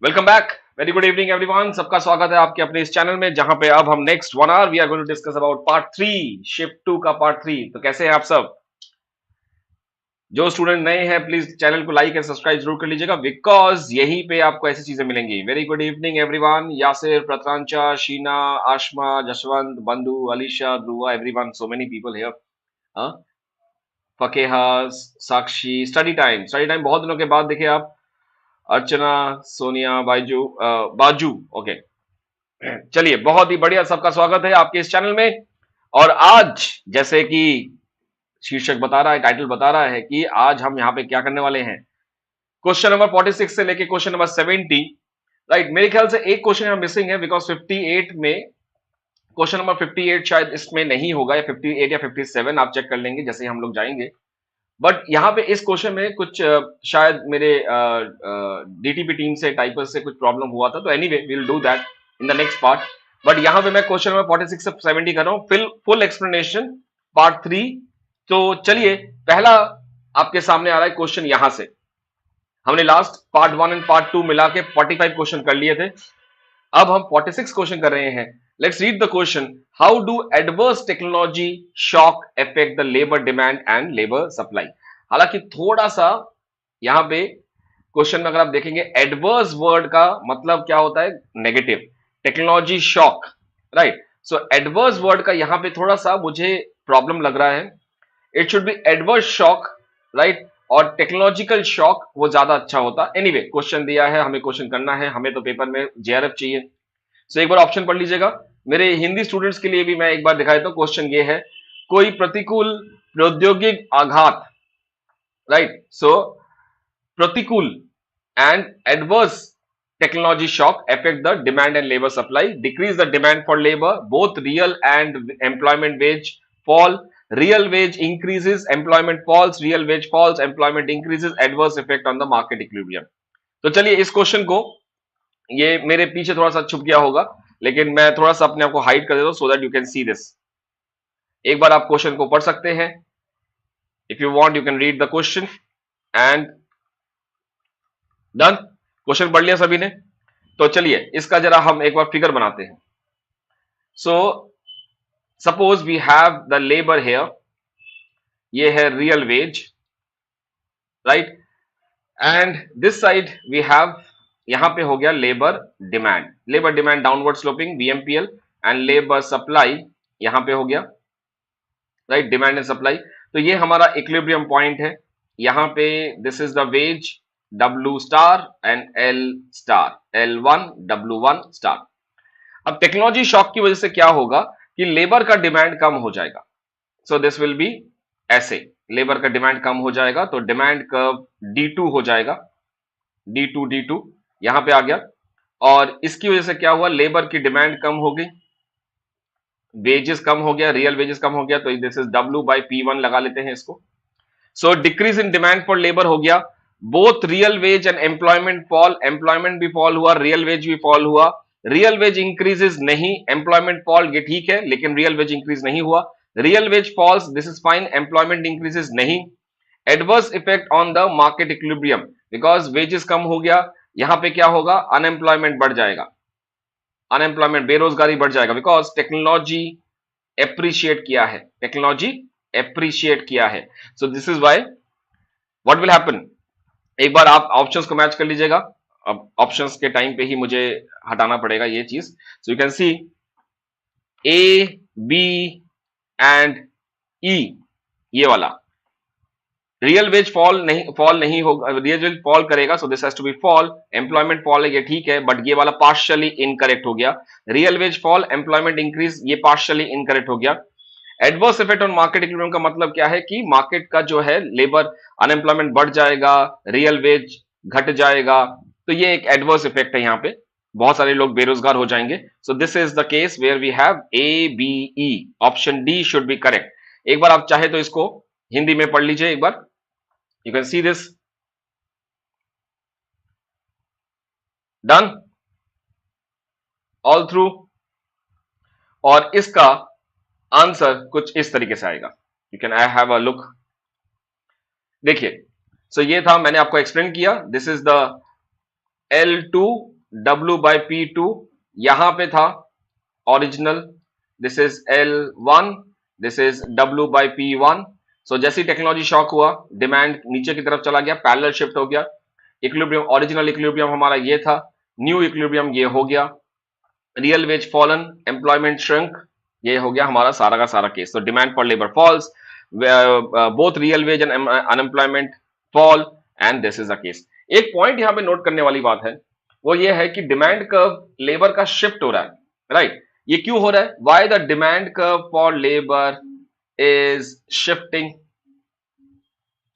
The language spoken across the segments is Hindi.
Welcome back. Very good evening everyone. सबका स्वागत है आपके अपने इस चैनल में, जहां पे अब हम next 1 hour we are going to discuss about part 3, shift 2 का पार्ट 3। तो कैसे हैं आप सब? जो स्टूडेंट नए हैं प्लीज चैनल को लाइक एंड सब्सक्राइब जरूर कर लीजिएगा, बिकॉज यहीं पे आपको ऐसी चीजें मिलेंगी। Very good evening everyone. Yasir, Pratrancha, Sheena, Ashma, Jaswant, Bandhu, Alisha, Dhruva, everyone, so many people here. Faqeha, Sakshi. Study time बहुत दिनों के बाद देखे आप। अर्चना, सोनिया, बाजू। ओके, चलिए, बहुत ही बढ़िया। सबका स्वागत है आपके इस चैनल में। और आज, जैसे कि शीर्षक बता रहा है, टाइटल बता रहा है कि आज हम यहाँ पे क्या करने वाले हैं। क्वेश्चन नंबर 46 से लेके क्वेश्चन नंबर 70। राइट, मेरे ख्याल से एक क्वेश्चन यहाँ मिसिंग है, बिकॉज 58 में, क्वेश्चन नंबर 58 शायद इसमें नहीं होगा, या 58 या 57, आप चेक कर लेंगे जैसे ही हम लोग जाएंगे। बट यहाँ पे इस क्वेश्चन में कुछ शायद मेरे डीटीपी टीम से, टाइपर से कुछ प्रॉब्लम हुआ था। तो anyway we will do that in the next part. But यहाँ पे मैं क्वेश्चन नंबर 46 से 70 कर रहा हूँ, फुल एक्सप्लेनेशन, पार्ट 3। तो चलिए, पहला आपके सामने आ रहा है क्वेश्चन यहां से। हमने लास्ट पार्ट 1 एंड पार्ट 2 मिला के 45 क्वेश्चन कर लिए थे। अब हम 46 क्वेश्चन कर रहे हैं। Let's read the question. How do adverse technology shock affect the labour demand and labour supply. हालांकि थोड़ा सा यहां पे क्वेश्चन में अगर आप देखेंगे, एडवर्स वर्ड का मतलब क्या होता है? Negative. Technology shock, right. So adverse word का यहां पे थोड़ा सा मुझे प्रॉब्लम लग रहा है। It should B adverse shock, right. और टेक्नोलॉजिकल शॉक वो ज्यादा अच्छा होता। एनीवे, क्वेश्चन दिया है, हमें क्वेश्चन करना है, हमें तो पेपर में जेआरएफ चाहिए। सो एक बार ऑप्शन पढ़ लीजिएगा। मेरे हिंदी स्टूडेंट्स के लिए भी मैं एक बार दिखा देता हूं। क्वेश्चन ये है, कोई प्रतिकूल प्रौद्योगिक आघात, राइट। सो प्रतिकूल and adverse technology shock affect the demand and labor supply, decrease the demand for labor, both real and employment wage fall, real wage increases, employment falls, real wage falls, employment increases, adverse effect on the market equilibrium। तो चलिए, इस क्वेश्चन को, ये मेरे पीछे थोड़ा सा छुप गया होगा, लेकिन मैं थोड़ा सा अपने आप को हाइड कर देता हूं so that you can see this. एक बार आप क्वेश्चन को पढ़ सकते हैं। If you want you can read the question and done. Question पढ़ लिया सभी ने? तो चलिए, इसका जरा हम एक बार फिगर बनाते हैं। So suppose we have the labour here, ये है real wage, right. And this side we have, यहां पे हो गया labour demand. Labour demand downward sloping, BMPL. And labour supply यहां पे हो गया, राइट, डिमांड एंड सप्लाई। तो ये हमारा इक्विलिब्रियम पॉइंट है। यहां पे this is the ways, W star and L star, L1 W1 star. अब टेक्नोलॉजी शॉक की वजह से क्या होगा कि लेबर का डिमांड कम हो जाएगा। सो दिस विल बी ऐसे, लेबर का डिमांड कम हो जाएगा, तो डिमांड कर्व D2 हो जाएगा। D2 यहां पे आ गया। और इसकी वजह से क्या हुआ, लेबर की डिमांड कम हो गई, वेजेस कम हो गया, रियल वेजेस कम हो गया। तो दिस इज W/P1 लगा लेते हैं इसको। So decrease in demand for labour हो गया। Both real wage and employment fall, employment भी फॉल हुआ, रियल वेज भी फॉल हुआ। रियल वेज इंक्रीजेस नहीं, एम्प्लॉयमेंट फॉल, ये ठीक है, लेकिन रियल वेज इंक्रीज नहीं हुआ। Real wage falls, this is fine, employment increases नहीं। Adverse effect on the market equilibrium, because wages कम हो गया, यहां पे क्या होगा, अनएम्प्लॉयमेंट बढ़ जाएगा, अनएम्प्लॉयमेंट, बेरोजगारी बढ़ जाएगा, बिकॉज टेक्नोलॉजी एप्रिशिएट किया है, टेक्नोलॉजी एप्रिशिएट किया है। सो this is why what will happen. एक बार आप ऑप्शंस को मैच कर लीजिएगा। अब ऑप्शंस के टाइम पे ही मुझे हटाना पड़ेगा ये चीज। So you can see A, B and E, ये वाला रियल वेज फॉल नहीं होगा, रियल वेज फॉल करेगा, so this has to be fall. Employment fall है, ये ठीक है, बट ये वाला पार्शियली इनकरेक्ट हो गया। Real wage fall, employment increase, ये पार्शियली इनकरेक्ट हो गया। Adverse effect on market equilibrium का मतलब क्या है कि मार्केट का जो है लेबर, अनएम्प्लॉयमेंट बढ़ जाएगा, रियल वेज घट जाएगा। तो ये एक एडवर्स इफेक्ट है, यहाँ पे बहुत सारे लोग बेरोजगार हो जाएंगे। So this is the case where we have A, B, E। Option D should be correct. एक बार आप चाहे तो इसको हिंदी में पढ़ लीजिए एक बार। You can see this, done, all through. और इसका आंसर कुछ इस तरीके से आएगा। You can I have a look. देखिए, सो ये था, मैंने आपको एक्सप्लेन किया, this is the L2 W/P2 यहां पे था original, this is L1, this is W/P1। सो जैसी टेक्नोलॉजी शॉक हुआ, डिमांड नीचे की तरफ चला गया, पैरेलल शिफ्ट हो गया। इक्विलिब्रियम, ओरिजिनल इक्विलिब्रियम हमारा ये था, न्यू इक्विलिब्रियम ये हो गया, real wage fallen, employment shrink, ये हो गया हमारा सारा का सारा केस। तो demand for labour falls, both real wage and unemployment fall, and this is the case. एक पॉइंट यहां पे नोट करने वाली बात है, वो ये है कि डिमांड कर्व लेबर का शिफ्ट हो रहा है, राइट। ये क्यों हो रहा है? Why the demand curve for labour is shifting?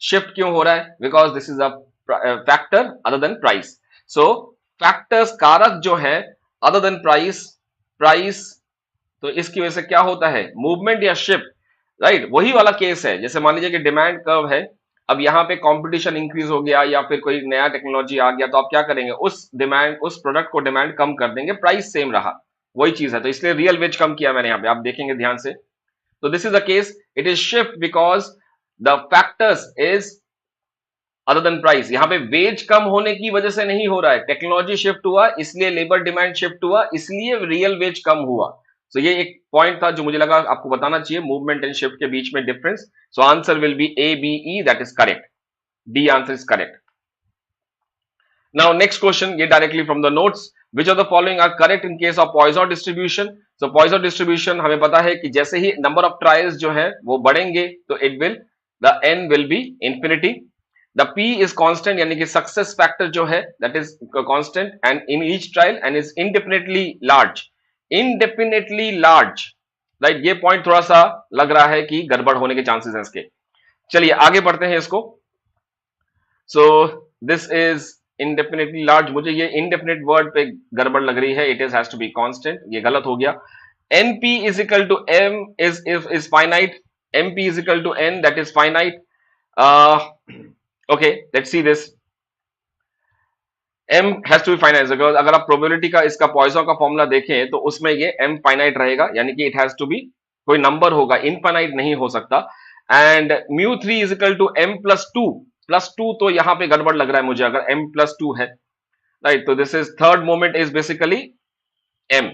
Shift क्यों हो रहा है? Because this is a factor other than price. So factors, कारक जो है अदर देन प्राइस, प्राइस, तो इसकी वजह से क्या होता है? मूवमेंट या शिफ्ट, राइट। वही वाला केस है, जैसे मान लीजिए कि डिमांड कर्व है, अब यहां पे कंपटीशन इंक्रीज हो गया या फिर कोई नया टेक्नोलॉजी आ गया, तो आप क्या करेंगे? उस डिमांड, उस प्रोडक्ट को डिमांड कम कर देंगे, प्राइस सेम रहा, वही चीज है। तो इसलिए रियल वेज कम किया मैंने यहां पे, आप देखेंगे ध्यान से। तो this is the case, it is shift because the factors is other than price. यहां पे वेज कम होने की वजह से नहीं हो रहा है, टेक्नोलॉजी शिफ्ट हुआ इसलिए लेबर डिमांड शिफ्ट हुआ, इसलिए रियल वेज कम हुआ। सो ये एक पॉइंट था जो मुझे लगा आपको बताना चाहिए, मूवमेंट एंड शिफ्ट के बीच में difference. So answer will be A B E, that is correct, D answer is correct. Now next question, ये directly from the notes, which of the following are correct in case of Poisson distribution? So Poisson distribution हमें पता है कि जैसे ही नंबर ऑफ ट्रायल्स जो है वो बढ़ेंगे तो it will, the n will be infinity. The P is constant, यानी कि सक्सेस फैक्टर जो है that is constant and in each trial and is indefinitely large, indefinitely large, right. ये पॉइंट थोड़ा सा लग रहा है कि गड़बड़ होने के चांसेस हैं इसके। चलिए आगे बढ़ते हैं इसको। So this is indefinitely large, मुझे ये इंडेफिनेट वर्ड पे गड़बड़ लग रही है, it is has to be constant, ये गलत हो गया। NP is equal to M is finite, MP is equal to N, that is finite. Okay, let's see this. M has to be finite because अगर आप प्रोबेबिलिटी का, इसका पॉइसन का फॉर्मूला देखें तो उसमें ये M फाइनाइट रहेगा, यानी कि इट हैज टू बी कोई नंबर होगा, इनफाइनाइट नहीं हो सकता। And μ3 is equal to M plus two, तो यहां पे गड़बड़ लग रहा है मुझे, अगर M प्लस टू है, राइट। तो this is third moment is basically M,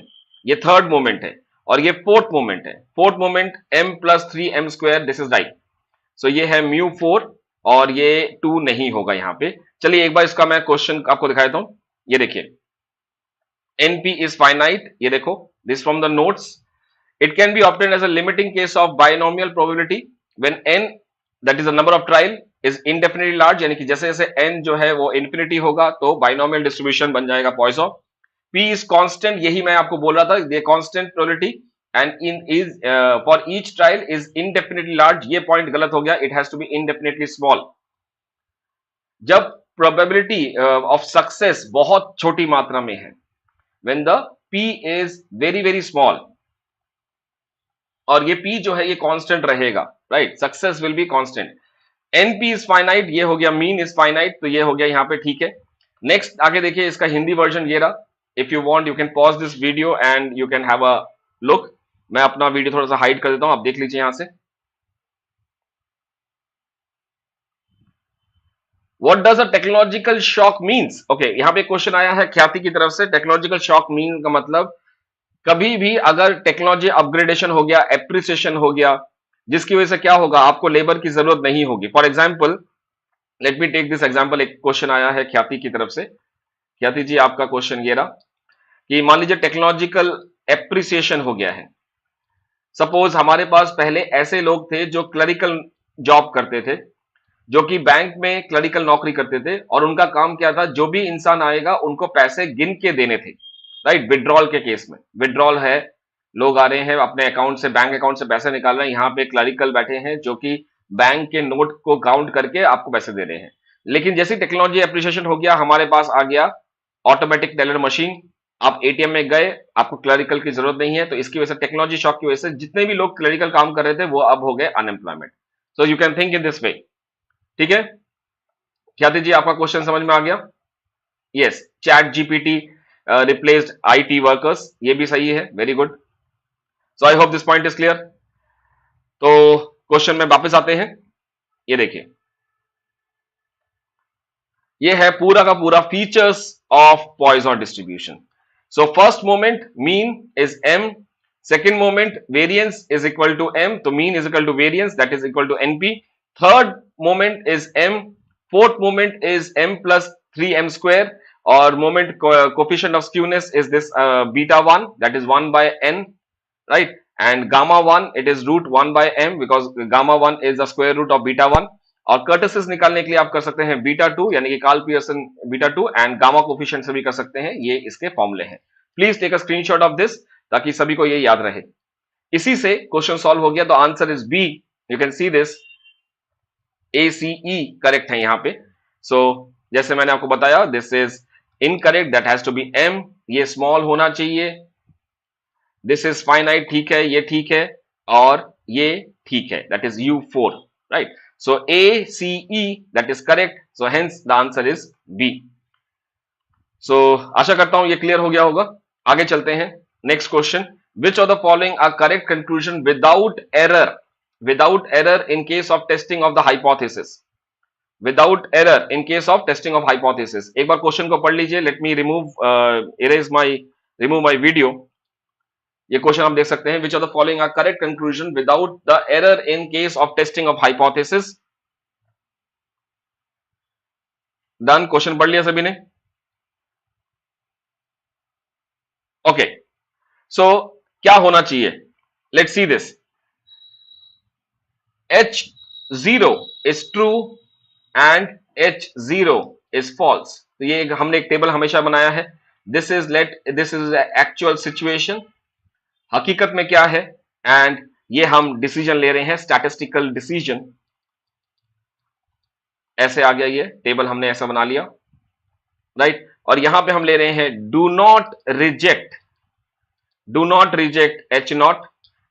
ये थर्ड मोमेंट है, और ये फोर्थ मोमेंट है, fourth moment M plus 3M square, this is right. So ये है μ4 और ये 2 नहीं होगा यहां पे। चलिए एक बार इसका मैं क्वेश्चन आपको दिखा देता हूं, ये देखिए, NP इज फाइनाइट, ये देखो, this from the notes, it can be obtained as a limiting case of binomial probability when n, that is the number of trial, is indefinitely large, यानी कि जैसे जैसे n जो है वो इंफिनिटी होगा तो बाइनोमियल डिस्ट्रीब्यूशन बन जाएगा पॉइसन। P is constant, यही मैं आपको बोल रहा था, ये constant probability and in is for each trial is indefinitely large, ये पॉइंट गलत हो गया, it has to be indefinitely small। जब probability of success बहुत छोटी मात्रा में है, when the P is very very small, और ये P जो है ये constant रहेगा, right, success will be constant। NP is finite, ये हो गया, mean is finite, तो ये हो गया यहाँ पे, ठीक है। नेक्स्ट आगे देखिए, इसका हिंदी वर्जन ये रहा। If you want, you can pause this video and you can have a look। मैं अपना वीडियो थोड़ा सा हाइड कर देता हूं, आप देख लीजिए यहां से। What does a technological shock means? Okay, यहां पे क्वेश्चन आया है ख्याति की तरफ से, टेक्नोलॉजिकल शॉक मीन का मतलब, कभी भी अगर टेक्नोलॉजी अपग्रेडेशन हो गया, एप्रिसिएशन हो गया, जिसकी वजह से क्या होगा, आपको लेबर की जरूरत नहीं होगी। For example, let me take this example, एक क्वेश्चन आया है ख्याति की तरफ से। ख्याति जी, आपका क्वेश्चन ये रहा कि मान लीजिए टेक्नोलॉजिकल एप्रिसिएशन हो गया है। सपोज हमारे पास पहले ऐसे लोग थे जो क्लरिकल जॉब करते थे, जो कि बैंक में क्लरिकल नौकरी करते थे, और उनका काम क्या था, जो भी इंसान आएगा उनको पैसे गिन के देने थे, राइट। विड्रॉल के केस में, विड्रॉल है, लोग आ रहे हैं अपने अकाउंट से, बैंक अकाउंट से पैसे निकाल रहे हैं, यहाँ पे क्लरिकल बैठे हैं जो कि बैंक के नोट को काउंट करके आपको पैसे दे रहे हैं। लेकिन जैसे टेक्नोलॉजी एप्रिसिएशन हो गया, हमारे पास आ गया ऑटोमेटिक टेलर मशीन, आप एटीएम में गए, आपको क्लरिकल की जरूरत नहीं है, तो इसकी वजह से, टेक्नोलॉजी शॉक की वजह से जितने भी लोग क्लरिकल काम कर रहे थे वो अब हो गए unemployment. So you can think in this वे, ठीक है। ख्याति जी, आपका क्वेश्चन समझ में आ गया? Yes, chat GPT replaced IT workers, ये भी सही है, very good. So I hope this point is clear. तो क्वेश्चन में वापस आते हैं, ये देखिए, ये है पूरा का पूरा features of Poisson distribution. So first moment mean is m, second moment variance is equal to m, तो mean is equal to variance, that is equal to np. Third moment is m, fourth moment is m plus 3m square, और moment coefficient of skewness is this beta 1, that is 1 by n, right? And gamma 1, it is root 1 by m, because gamma 1 is the square root of beta 1. और कर्टिसिस निकालने के लिए आप कर सकते हैं बीटा 2, यानी कि Karl Pearson beta 2, and gamma coefficient से भी कर सकते हैं. ये इसके फॉर्मूले हैं. Please take a screenshot of this, ताकि सभी को ये याद रहे. इसी से क्वेश्चन सॉल्व हो गया. तो answer is B. You can see this, ACE correct है यहाँ पे. सो जैसे मैंने आपको बताया, this is incorrect, that has to be m. ये स्मॉल होना चाहिए. दिस इज फाइनाइट, ठीक है, ये ठीक है, और ये ठीक है, that is U4, right? So ACE, that is correct. So hence the answer is B. सो आशा करता हूं ये क्लियर हो गया होगा. आगे चलते हैं. Next question, which of the following are correct conclusion without error, without error in case of testing of the hypothesis, without error in case of testing of hypothesis. एक बार क्वेश्चन को पढ़ लीजिए. Let me remove my video. ये क्वेश्चन आप देख सकते हैं. Which of the following are correct conclusion without the error in case of testing of hypothesis. Done. Question पढ़ लिया सभी ने? ओके. सो क्या होना चाहिए? Let's see this. H0 is true and H0 is false. तो ये हमने एक टेबल हमेशा बनाया है. This is actual situation. हकीकत में क्या है, एंड ये हम डिसीजन ले रहे हैं, स्टैटिस्टिकल डिसीजन. ऐसे आ गया, ये टेबल हमने ऐसा बना लिया, राइट? और यहां पे हम ले रहे हैं do not reject H0,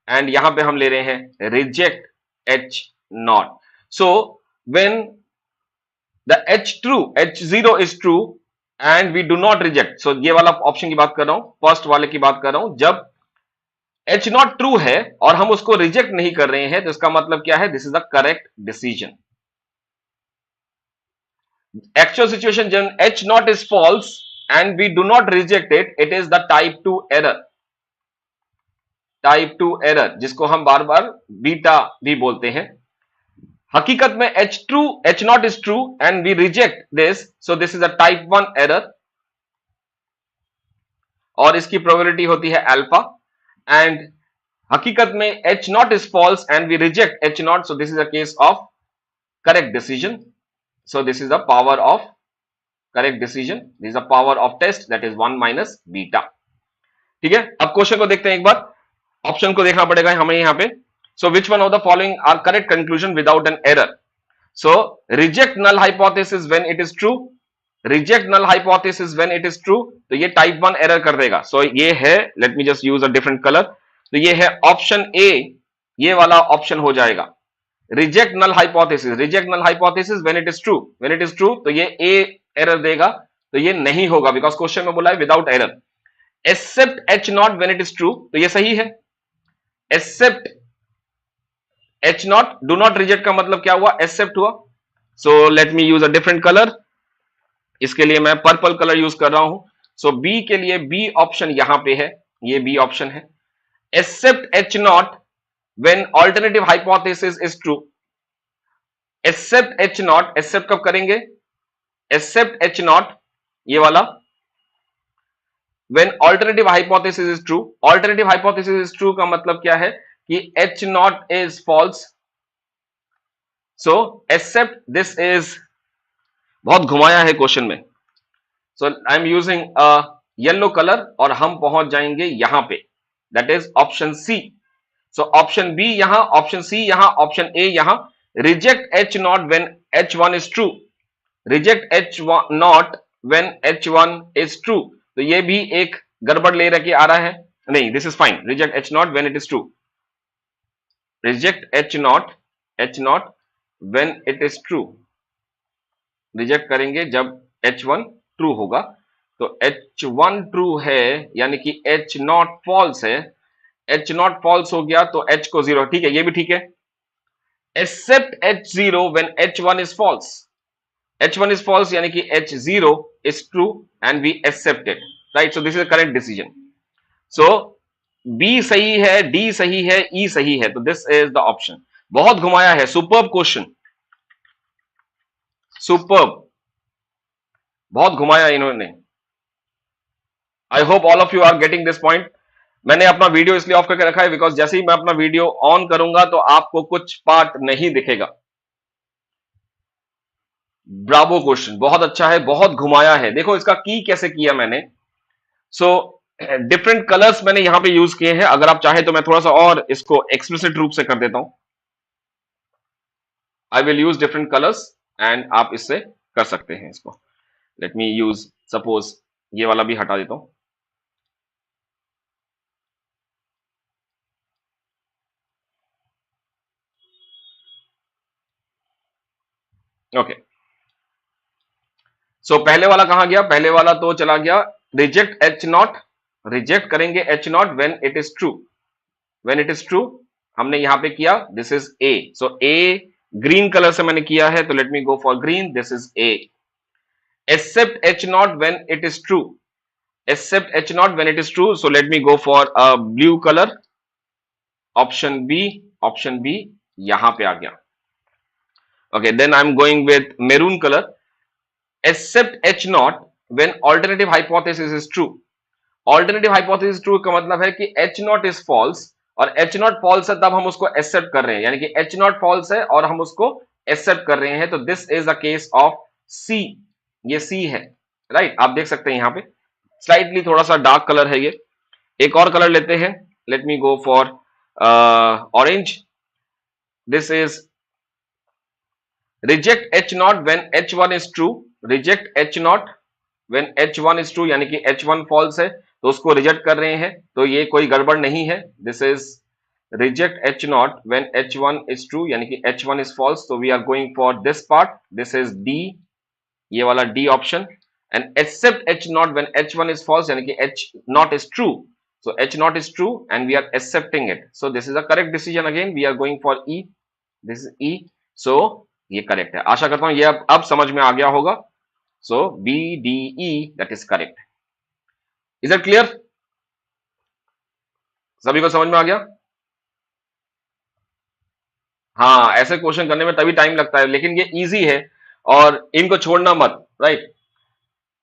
and यहां पे हम ले रहे हैं reject H0. So when the H0 is true and we do not reject, so ये वाला ऑप्शन की बात कर रहा हूं, फर्स्ट वाले की बात कर रहा हूं. जब H0 ट्रू है और हम उसको रिजेक्ट नहीं कर रहे हैं, तो इसका मतलब क्या है? This is the correct decision. Actual situation जब H0 is false and we do not reject it, it is the type 2 error. Type 2 error, जिसको हम बार बार बीटा भी बोलते हैं. हकीकत में H0 is true and we reject this, so this is a type 1 error, और इसकी प्रोबेबिलिटी होती है अल्फा. एंड हकीकत में H0 is false and we reject H0, so this is a case of correct decision. So this is the power of correct decision. This is the power of test, that is 1 minus beta. ठीक है. अब क्वेश्चन को देखते हैं एक बार. ऑप्शन को देखना पड़ेगा हमें यहां पे. So which one of the following are correct conclusion without an error. So reject null hypothesis when it is true, reject null hypothesis when it is true, तो ये टाइप 1 एरर कर देगा. सो ये है, late me just use a different colour. तो ये है ऑप्शन ए, ये वाला ऑप्शन हो जाएगा. Reject null hypothesis when it is true, तो ये ए एरर देगा. तो ये नहीं होगा, बिकॉज क्वेश्चन में बोला है without error. Accept H0 when it is true, तो ये सही है. Accept H0, do not reject का मतलब क्या हुआ? एक्सेप्ट हुआ. सो let me use a different colour. इसके लिए मैं पर्पल कलर यूज कर रहा हूं. सो बी के लिए बी ऑप्शन यहां पे है, ये बी ऑप्शन है. Accept H0 when alternative hypothesis is true. Accept H0, accept कब करेंगे? एक्सेप्ट H0, ये वाला, when alternative hypothesis is true. Alternative hypothesis is true का मतलब क्या है? कि H0 is false. So except this is, बहुत घुमाया है क्वेश्चन में. So I am using a yellow color और हम पहुंच जाएंगे यहां पे, that is option C. So option B यहां, option C यहां, option A यहां. Reject H0 when H1 is true. Reject H0 when H1 is true. तो ये भी एक गड़बड़ ले रखे आ रहा है. नहीं, this is fine. Reject H0 when it is true. Reject H0 when it is true. Reject करेंगे जब H1 ट्रू होगा. तो H1 ट्रू है, यानी कि H0 फॉल्स है. H0 फॉल्स हो गया तो H को 0. ठीक है, ये भी ठीक है. Accept H0 when H1 is false. H1 is false यानी कि H0 is true and we accept it, right? So this is a correct decision. So B सही है, D सही है, E सही है, तो this is the option. बहुत घुमाया है, सुपर्ब क्वेश्चन, सुपर्ब, बहुत घुमाया इन्होंने. I hope all of you are getting this point. मैंने अपना वीडियो इसलिए ऑफ करके रखा है बिकॉज जैसे ही मैं अपना वीडियो ऑन करूंगा तो आपको कुछ पार्ट नहीं दिखेगा. ब्रावो क्वेश्चन, बहुत अच्छा है, बहुत घुमाया है. देखो इसका की कैसे किया मैंने. सो डिफरेंट कलर्स मैंने यहां पे यूज किए हैं. अगर आप चाहे तो मैं थोड़ा सा और इसको एक्सप्लिसिट रूप से कर देता हूं. I will use different colours and आप इससे कर सकते हैं इसको. लेट मी यूज सपोज ये वाला भी हटा देता हूं. ओके. सो पहले वाला कहां गया. पहले वाला तो चला गया रिजेक्ट एच नॉट. रिजेक्ट करेंगे H nought when it is true. When it is true हमने यहां पे किया. This is A. So A green colour से मैंने किया है तो let me go for green. This is A. Accept H nought when it is true. Accept H nought when it is true. So let me go for a blue colour. Option B. Option B यहां पे आ गया. Okay, then I'm going with maroon color. Accept H naught when alternative hypothesis is true. Alternative hypothesis true का मतलब है कि H naught is false और H naught false है तब हम उसको accept कर रहे हैं. यानी कि H naught false है और हम उसको accept कर रहे हैं. तो this is a case of C. ये C है, right? आप देख सकते हैं यहाँ पे स्लाइटली थोड़ा सा डार्क कलर है ये. एक और कलर लेते हैं. Let me go for orange. This is reject H naught when H1 is true. Reject H naught when H1 is true यानी कि H1 false है तो उसको रिजेक्ट कर रहे हैं. तो ये कोई गड़बड़ नहीं है. This is reject H naught when H1 is true यानी कि H1 is false. तो we are going for this part. This is D. ये वाला D option. And accept H naught when H1 is false यानी कि H naught is true. So H naught is true and we are accepting it. So this is a correct decision. Again we are going for E. This is E. So ये करेक्ट है. आशा करता हूं ये अब समझ में आ गया होगा. So B D E that is correct. Is it clear? सभी को समझ में आ गया? हाँ, ऐसे क्वेश्चन करने में तभी टाइम लगता है लेकिन ये इजी है और इनको छोड़ना मत. Right.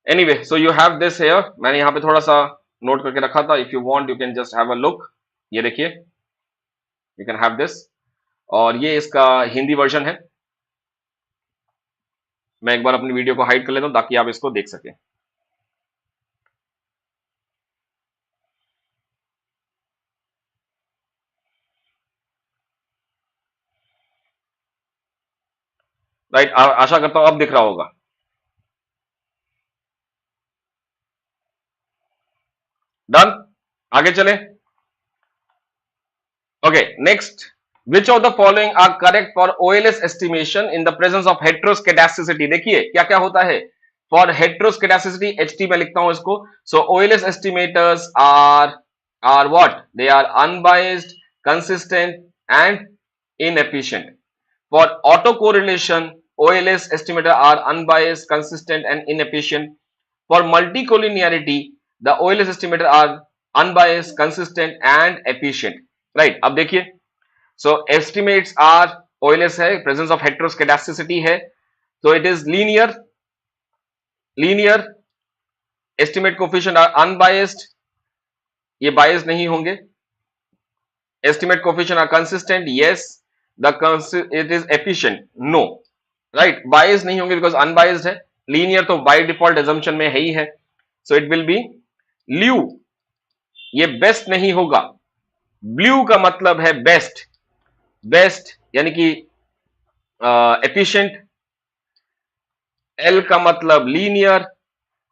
Anyway so you have this here. मैंने यहां पे थोड़ा सा नोट करके रखा था. If you want you can just have a look. ये देखिए यू कैन हैव दिस. और ये इसका हिंदी वर्जन है. मैं एक बार अपनी वीडियो को हाइड कर लेता हूं ताकि आप इसको देख सकें. राइट. आशा करता हूं अब दिख रहा होगा. डन. आगे चले. Okay next. Which of the following are correct for OLS estimation in the presence of heteroscedasticity? देखिए क्या क्या होता है. For heteroscedasticity HT में लिखता हूं इसको. So OLS estimators are what? They are unbiased, consistent and inefficient. For autocorrelation OLS estimators are unbiased, consistent and inefficient. For multicollinearity the OLS estimators are unbiased, consistent and efficient. Right. अब देखिए. So estimates are OLS है, presence of heteroscedasticity है, so it is linear. Estimate coefficient are unbiased, ये biased नहीं होंगे. Estimate coefficient are consistent, yes. It is efficient, no. Right. Biased नहीं होंगे because unbiased है. Linear तो by default assumption में है ही है. So it will be lieu. ये best नहीं होगा. Blue का मतलब है best. बेस्ट यानी कि एफिशिएंट. एल का मतलब लीनियर.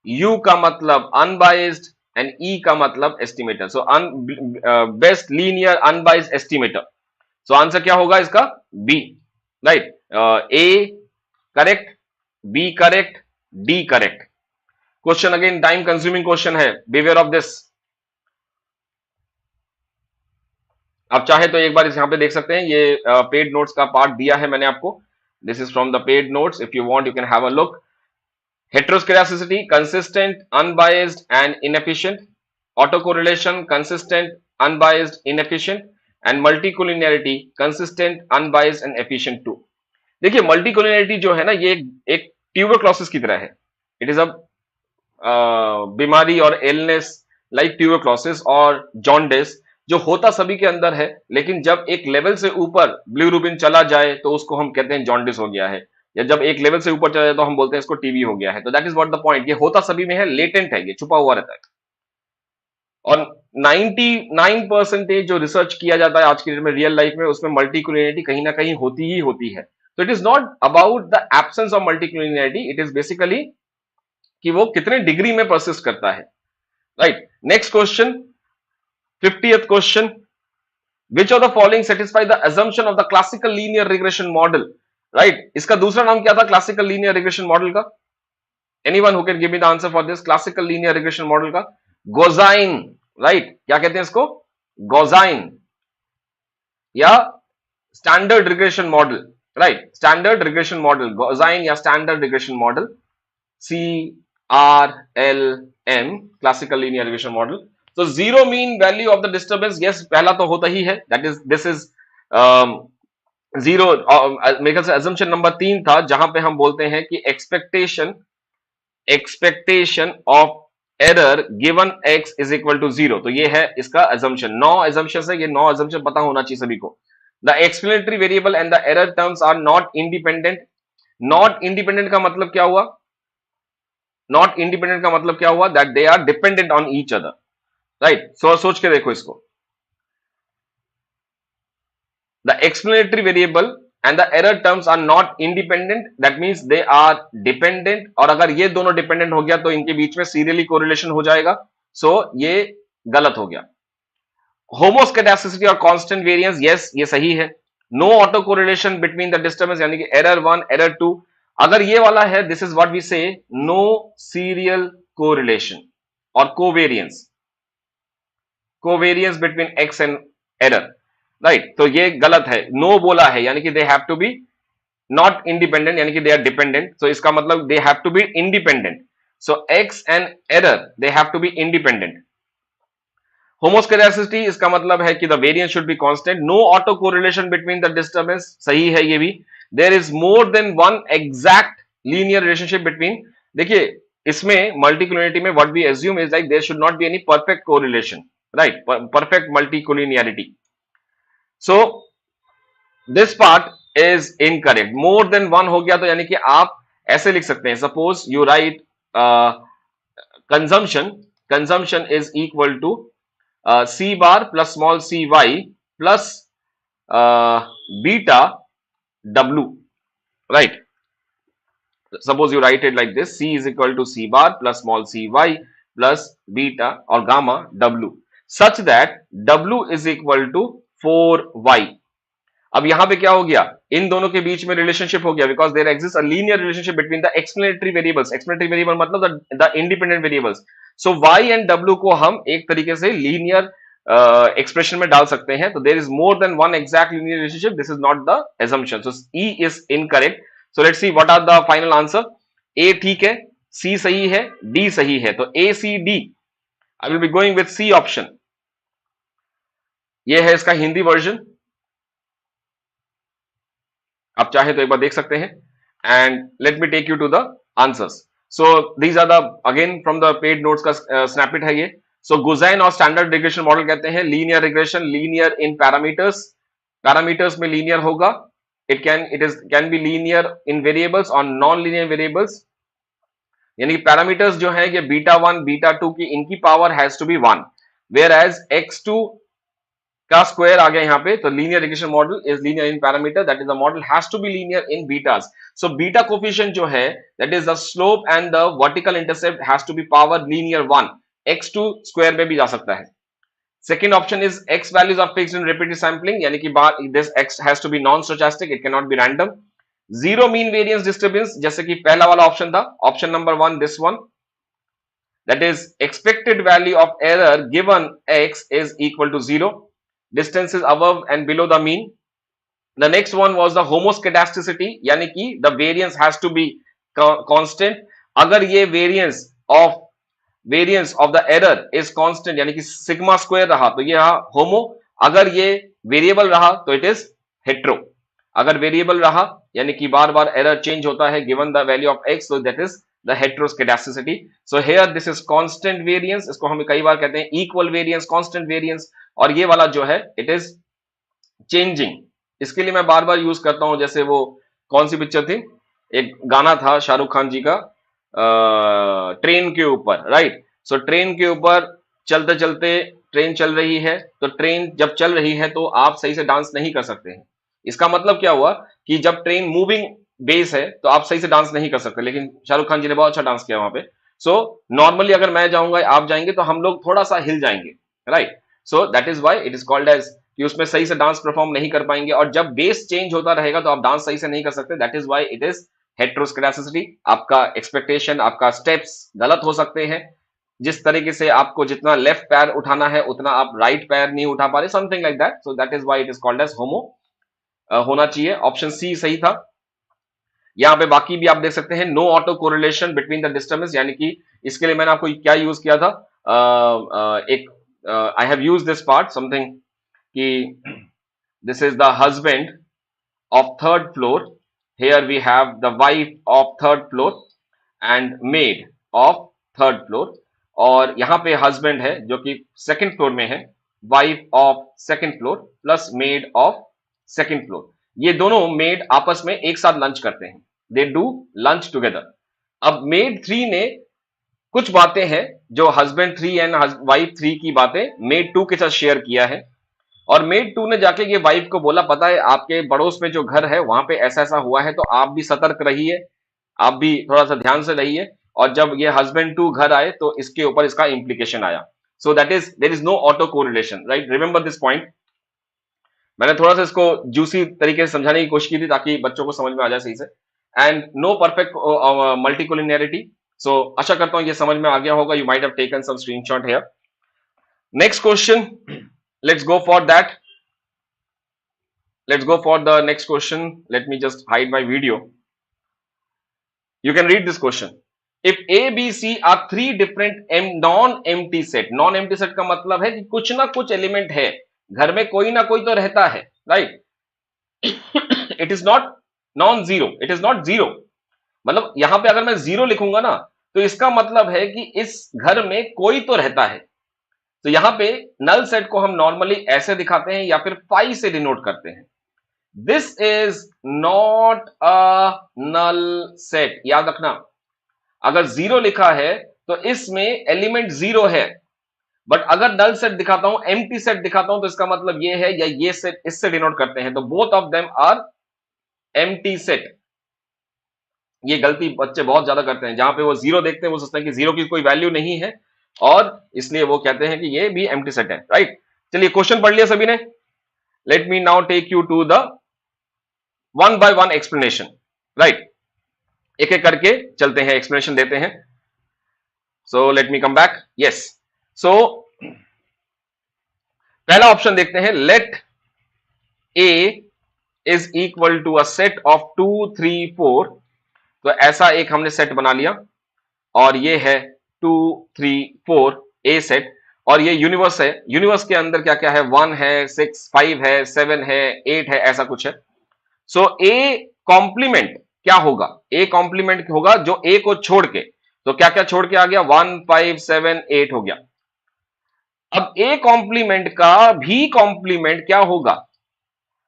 यू का मतलब अनबाइज्ड एंड ई का मतलब estimator. So best linear unbiased estimator. So answer क्या होगा इसका? B. Right. A correct, B correct, D correct. Question again time consuming question है. Beware of this. आप चाहे तो एक बार यहां पे देख सकते हैं. ये पेड नोट्स का पार्ट दिया है मैंने आपको. This is from the paid notes. If you want, you can have a look. Heteroscedasticity, consistent, unbiased, and inefficient. Autocorrelation, consistent, unbiased, inefficient. And multicollinearity, consistent, unbiased, and efficient too. देखिए मल्टीकोलिनरिटी जो है ना, ये एक ट्यूबरक्लोसिस की तरह है. इट इज अ बीमारी और इलनेस लाइक ट्यूबरक्लोसिस और जॉन्डिस, जो होता सभी के अंदर है, लेकिन जब एक लेवल से ऊपर बिलिरुबिन चला जाए तो उसको हम कहते हैं जॉन्डिस हो गया है, या जब एक लेवल से ऊपर चला जाए तो हम बोलते हैं इसको टीबी हो गया है. तो that is what the point. ये होता सभी में है, लेटेंट है, ये छुपा हुआ रहता है. और 99% जो रिसर्च किया जाता है आज की डेट में रियल लाइफ में, उसमें मल्टीकुलिनिटी कहीं ना कहीं होती ही होती है. तो it is not about the absence of multicollinearity, it is basically कि वो कितने डिग्री में परसिस्ट करता है. Right. Next question, 50th question. Which of the following satisfy the assumption of the classical linear regression model. Right. इसका दूसरा नाम क्या था क्लासिकल लीनियर रिग्रेशन मॉडल का? Anyone who can give me the answer for this classical linear regression model का? गोजाइन. राइट. क्या कहते हैं इसको? गोजाइन या standard regression model. Right. Standard regression model, Gaussian या standard regression model, CRLM, classical linear regression model. तो zero mean value of the disturbance, yes पहला तो होता ही है, that is this is zero. मेरे ख्याल से assumption नंबर 3 था, जहां पे हम बोलते हैं कि expectation of error given x is equal to 0. तो ये है इसका assumption. 9 assumptions है, ये 9 assumption पता होना चाहिए सभी को. The explanatory variable and the error terms are not independent. Not independent का मतलब क्या हुआ? नॉट इंडिपेंडेंट का मतलब क्या हुआ? That they are dependent on each other. Right. So सोच के देखो इसको. The explanatory variable and the error terms are not independent, that means they are dependent. और अगर ये दोनों डिपेंडेंट हो गया तो इनके बीच में सीरियली कोरिलेशन हो जाएगा. सो ये गलत हो गया. होमोस्केडास्टिसिटी और कांस्टेंट वेरिएंस, यस ये सही है. No autocorrelation between the disturbance, यानी कि एरर 1 एरर 2, अगर ये वाला है, this is what we say no serial correlation और covariance between X and error. Right. तो ये गलत है. नो बोला है यानी कि they have to be not independent, यानी कि दे आर डिपेंडेंट. तो इसका मतलब they have to be independent. So X and error they have to be independent. Homoscedasticity, इसका मतलब है कि the variance should be constant. No autocorrelation between the disturbance, सही है ये भी. There is more than one exact linear relationship between. देखिए इसमें मल्टीकुलिनिटी में what we assume is like there should not be any perfect correlation. Right. Perfect multicollinearity. So this part is incorrect. More than one हो गया तो यानी कि आप ऐसे लिख सकते हैं, suppose you write consumption is equal to C bar plus small cy plus beta W, right? Suppose you write it like this: C is equal to C bar plus small cy plus beta or gamma W, such that W is equal to 4y. अब यहां पे क्या हो गया? इन दोनों के बीच में रिलेशनशिप हो गया, because there exist a linear relationship between the explanatory variables. Explanatory variable मतलब the independent variables. So y and w को हम एक तरीके से लीनियर एक्सप्रेशन में डाल सकते हैं. तो there is more than one exact linear relationship. This is not the assumption. So E is incorrect. So let's see what are the final answer. A ठीक है, C सही है, D सही है. तो A C D, I will be going with C option. ये है इसका हिंदी वर्जन. आप चाहे तो एक बार देख सकते हैं. And let me take you to the answers. So these are the again from the paid notes का स्नैपिट है ये. सो गुजैन और स्टैंडर्ड रिग्रेशन मॉडल कहते हैं लीनियर रिग्रेशन, लीनियर इन पैरामीटर्स. पैरामीटर्स में लीनियर होगा. It can B linear in variables और नॉन लीनियर वेरिएबल्स. यानी कि पैरामीटर्स जो है ये बीटा 1 बीटा 2 की इनकी power has to be 1, whereas x2 का स्क्वायर आ गया यहां पे. तो linear regression model is linear in parameter, that is the model has to be linear in betas. So beta coefficient जो है, that is the slope and the vertical intercept has to be power linear 1. x2 square में भी जा सकता है. Second option is x values are fixed in repeated sampling, यानी कि this x has to be non stochastic, it can not be random. Zero mean variance disturbance, जैसे कि पहला वाला ऑप्शन था, option number 1, this one, that is expected value of error given x is equal to 0. Distances above and below the mean. The next one was the homoscedasticity, यानी कि the variance has to be constant. अगर ये variance of the error is constant यानी कि सिग्मा स्क्वायर रहा तो ये रहा होमो, अगर ये वेरिएबल रहा तो इट इज हेट्रो. अगर वेरिएबल रहा यानी कि बार बार एरर चेंज होता है given the value of X, so that is the heteroscedasticity. So here this is constant variance, इसको हम कई बार कहते हैं इक्वल वेरिएंस, कांस्टेंट वेरिएंस. और ये वाला जो है इट इज चेंजिंग. इसके लिए मैं बार बार यूज करता हूं, जैसे वो कौन सी पिक्चर थी, एक गाना था शाहरुख खान जी का ट्रेन के ऊपर, राइट. सो ट्रेन के ऊपर चलते चलते ट्रेन चल रही है, तो ट्रेन जब चल रही है तो आप सही से डांस नहीं कर सकते हैं. इसका मतलब क्या हुआ कि जब ट्रेन मूविंग बेस है तो आप सही से डांस नहीं कर सकते, लेकिन शाहरुख खान जी ने बहुत अच्छा डांस किया वहां पे. सो नॉर्मली अगर मैं जाऊंगा आप जाएंगे तो हम लोग थोड़ा सा हिल जाएंगे, right. So that is why it is called as कि उसमें सही से डांस परफॉर्म नहीं कर पाएंगे, और जब बेस चेंज होता रहेगा तो आप डांस सही से नहीं कर सकते. That is why it is heteroscedasticity. आपका एक्सपेक्टेशन, आपका स्टेप्स गलत हो सकते हैं. जिस तरीके से आपको जितना लेफ्ट पैर उठाना है उतना आप राइट पैर नहीं उठा पा रहे, something like that. So that is why it is called as homo. होना चाहिए. ऑप्शन सी सही था. यहां पे बाकी भी आप देख सकते हैं, no autocorrelation between the disturbance, यानी कि इसके लिए मैंने आपको क्या यूज किया था, एक I have use this part something कि this is the husband of third floor, here we have the wife of third floor and maid of third floor. और यहां पे husband है जो कि second floor में है, wife of second floor plus maid of second floor. ये दोनों maid आपस में एक साथ लंच करते हैं, they do lunch together. अब maid 3 ने कुछ बातें हैं जो husband 3 एंड wife 3 की बातें maid 2 के साथ शेयर किया है, और मेड 2 ने जाके ये वाइफ को बोला, पता है आपके पड़ोस में जो घर है वहां पे ऐसा ऐसा हुआ है, तो आप भी सतर्क रहिए, आप भी थोड़ा सा ध्यान से रहिए. और जब ये हस्बैंड 2 घर आए तो इसके ऊपर इसका इंप्लीकेशन आया. So that is there is no autocorrelation, right. Remember this point. मैंने थोड़ा सा इसको जूसी तरीके से समझाने की कोशिश की थी ताकि बच्चों को समझ में आ जाए सही से. And no perfect multicollinearity. So आशा करता हूं ये समझ में आ गया होगा. You might have taken some screenshot here. Next question, let's go for that. Let's go for the next question. Let me just hide my video. You can read this question. If A, B, C are three different non-empty set. Non-empty set का मतलब है कि कुछ ना कुछ एलिमेंट है, घर में कोई ना कोई तो रहता है, right. It is not non zero, it is not zero. मतलब यहां पे अगर मैं जीरो लिखूंगा ना तो इसका मतलब है कि इस घर में कोई तो रहता है. तो यहां पे नल सेट को हम नॉर्मली ऐसे दिखाते हैं या फिर फाई से डिनोट करते हैं. This is not a null set. याद रखना, अगर जीरो लिखा है तो इसमें एलिमेंट जीरो है, बट अगर नल सेट दिखाता हूं, एम्प्टी सेट दिखाता हूं, तो इसका मतलब ये है या ये सेट इससे डिनोट करते हैं. तो both of them are empty set. ये गलती बच्चे बहुत ज्यादा करते हैं, जहां पे वो जीरो देखते हैं वो सोचते हैं कि जीरो की कोई वैल्यू नहीं है, और इसलिए वो कहते हैं कि ये भी एम्प्टी सेट है, राइट. चलिए क्वेश्चन पढ़ लिया सभी ने. Let me now take you to the one by one explanation, right. एक एक करके चलते हैं, एक्सप्लेनेशन देते हैं. So let me come back. Yes, so पहला ऑप्शन देखते हैं. Let A is equal to a set of 2 3 4. तो ऐसा एक हमने सेट बना लिया, और ये है 2 3 4 ए सेट, और ये यूनिवर्स है. यूनिवर्स के अंदर क्या क्या है, 1 है, 6 5 है, 7 है, 8 है, ऐसा कुछ है. सो ए कॉम्प्लीमेंट क्या होगा, ए कॉम्प्लीमेंट होगा जो ए को छोड़ के, तो क्या क्या छोड़ के आ गया, 1 5 7 8 हो गया. अब ए कॉम्प्लीमेंट का भी कॉम्प्लीमेंट क्या होगा,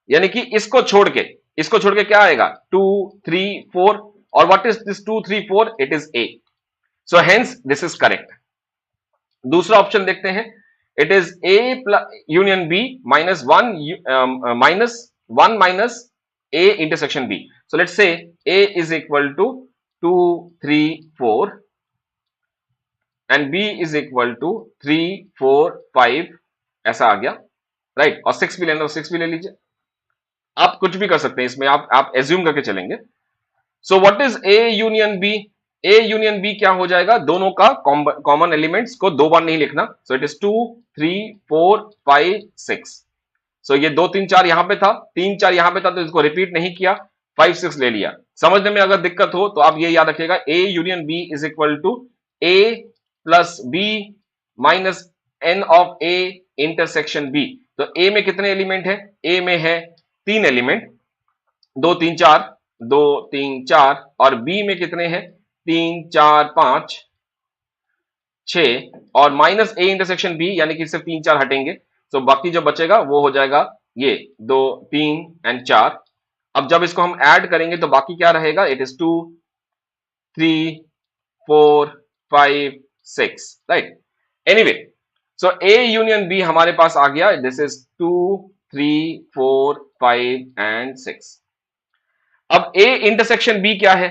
यानी कि इसको छोड़ के क्या आएगा, 2 3 4. और what is this 2 3 4, it is A. So hence this is correct. दूसरा ऑप्शन देखते हैं. It is A union B minus one minus A intersection B. So let's say A is equal to 2 3 4 and B is equal to 3 4 5, ऐसा आ गया, राइट. और 6 भी लेना तो 6 भी ले लीजिए. आप कुछ भी कर सकते हैं इसमें, आप एज्यूम करके चलेंगे. So what is A union B. A union B क्या हो जाएगा, दोनों का कॉमन एलिमेंट्स को दो बार नहीं लिखना. सो इट इज 2 3 4 5 6. सो ये 2 3 4 यहां पे था, 3 4 यहां पे था, तो इसको रिपीट नहीं किया, 5 6 ले लिया। समझने में अगर दिक्कत हो तो आप ये याद रखिएगा, A union B is equal to A plus B minus n of A intersection B. तो ए में कितने एलिमेंट है? ए में है 3 एलिमेंट, 2 3 4, 2 3 4, और बी में कितने हैं? 3 4 5 6, और माइनस ए इंटरसेक्शन बी, यानी कि सिर्फ 3 4 हटेंगे, तो बाकी जो बचेगा वो हो जाएगा ये 2 3 एंड 4। अब जब इसको हम ऐड करेंगे तो बाकी क्या रहेगा? It is 2 3 4 5 6, right. Anyway, so A union B हमारे पास आ गया, दिस इज 2 3 4 5 एंड 6। अब ए इंटरसेक्शन बी क्या है?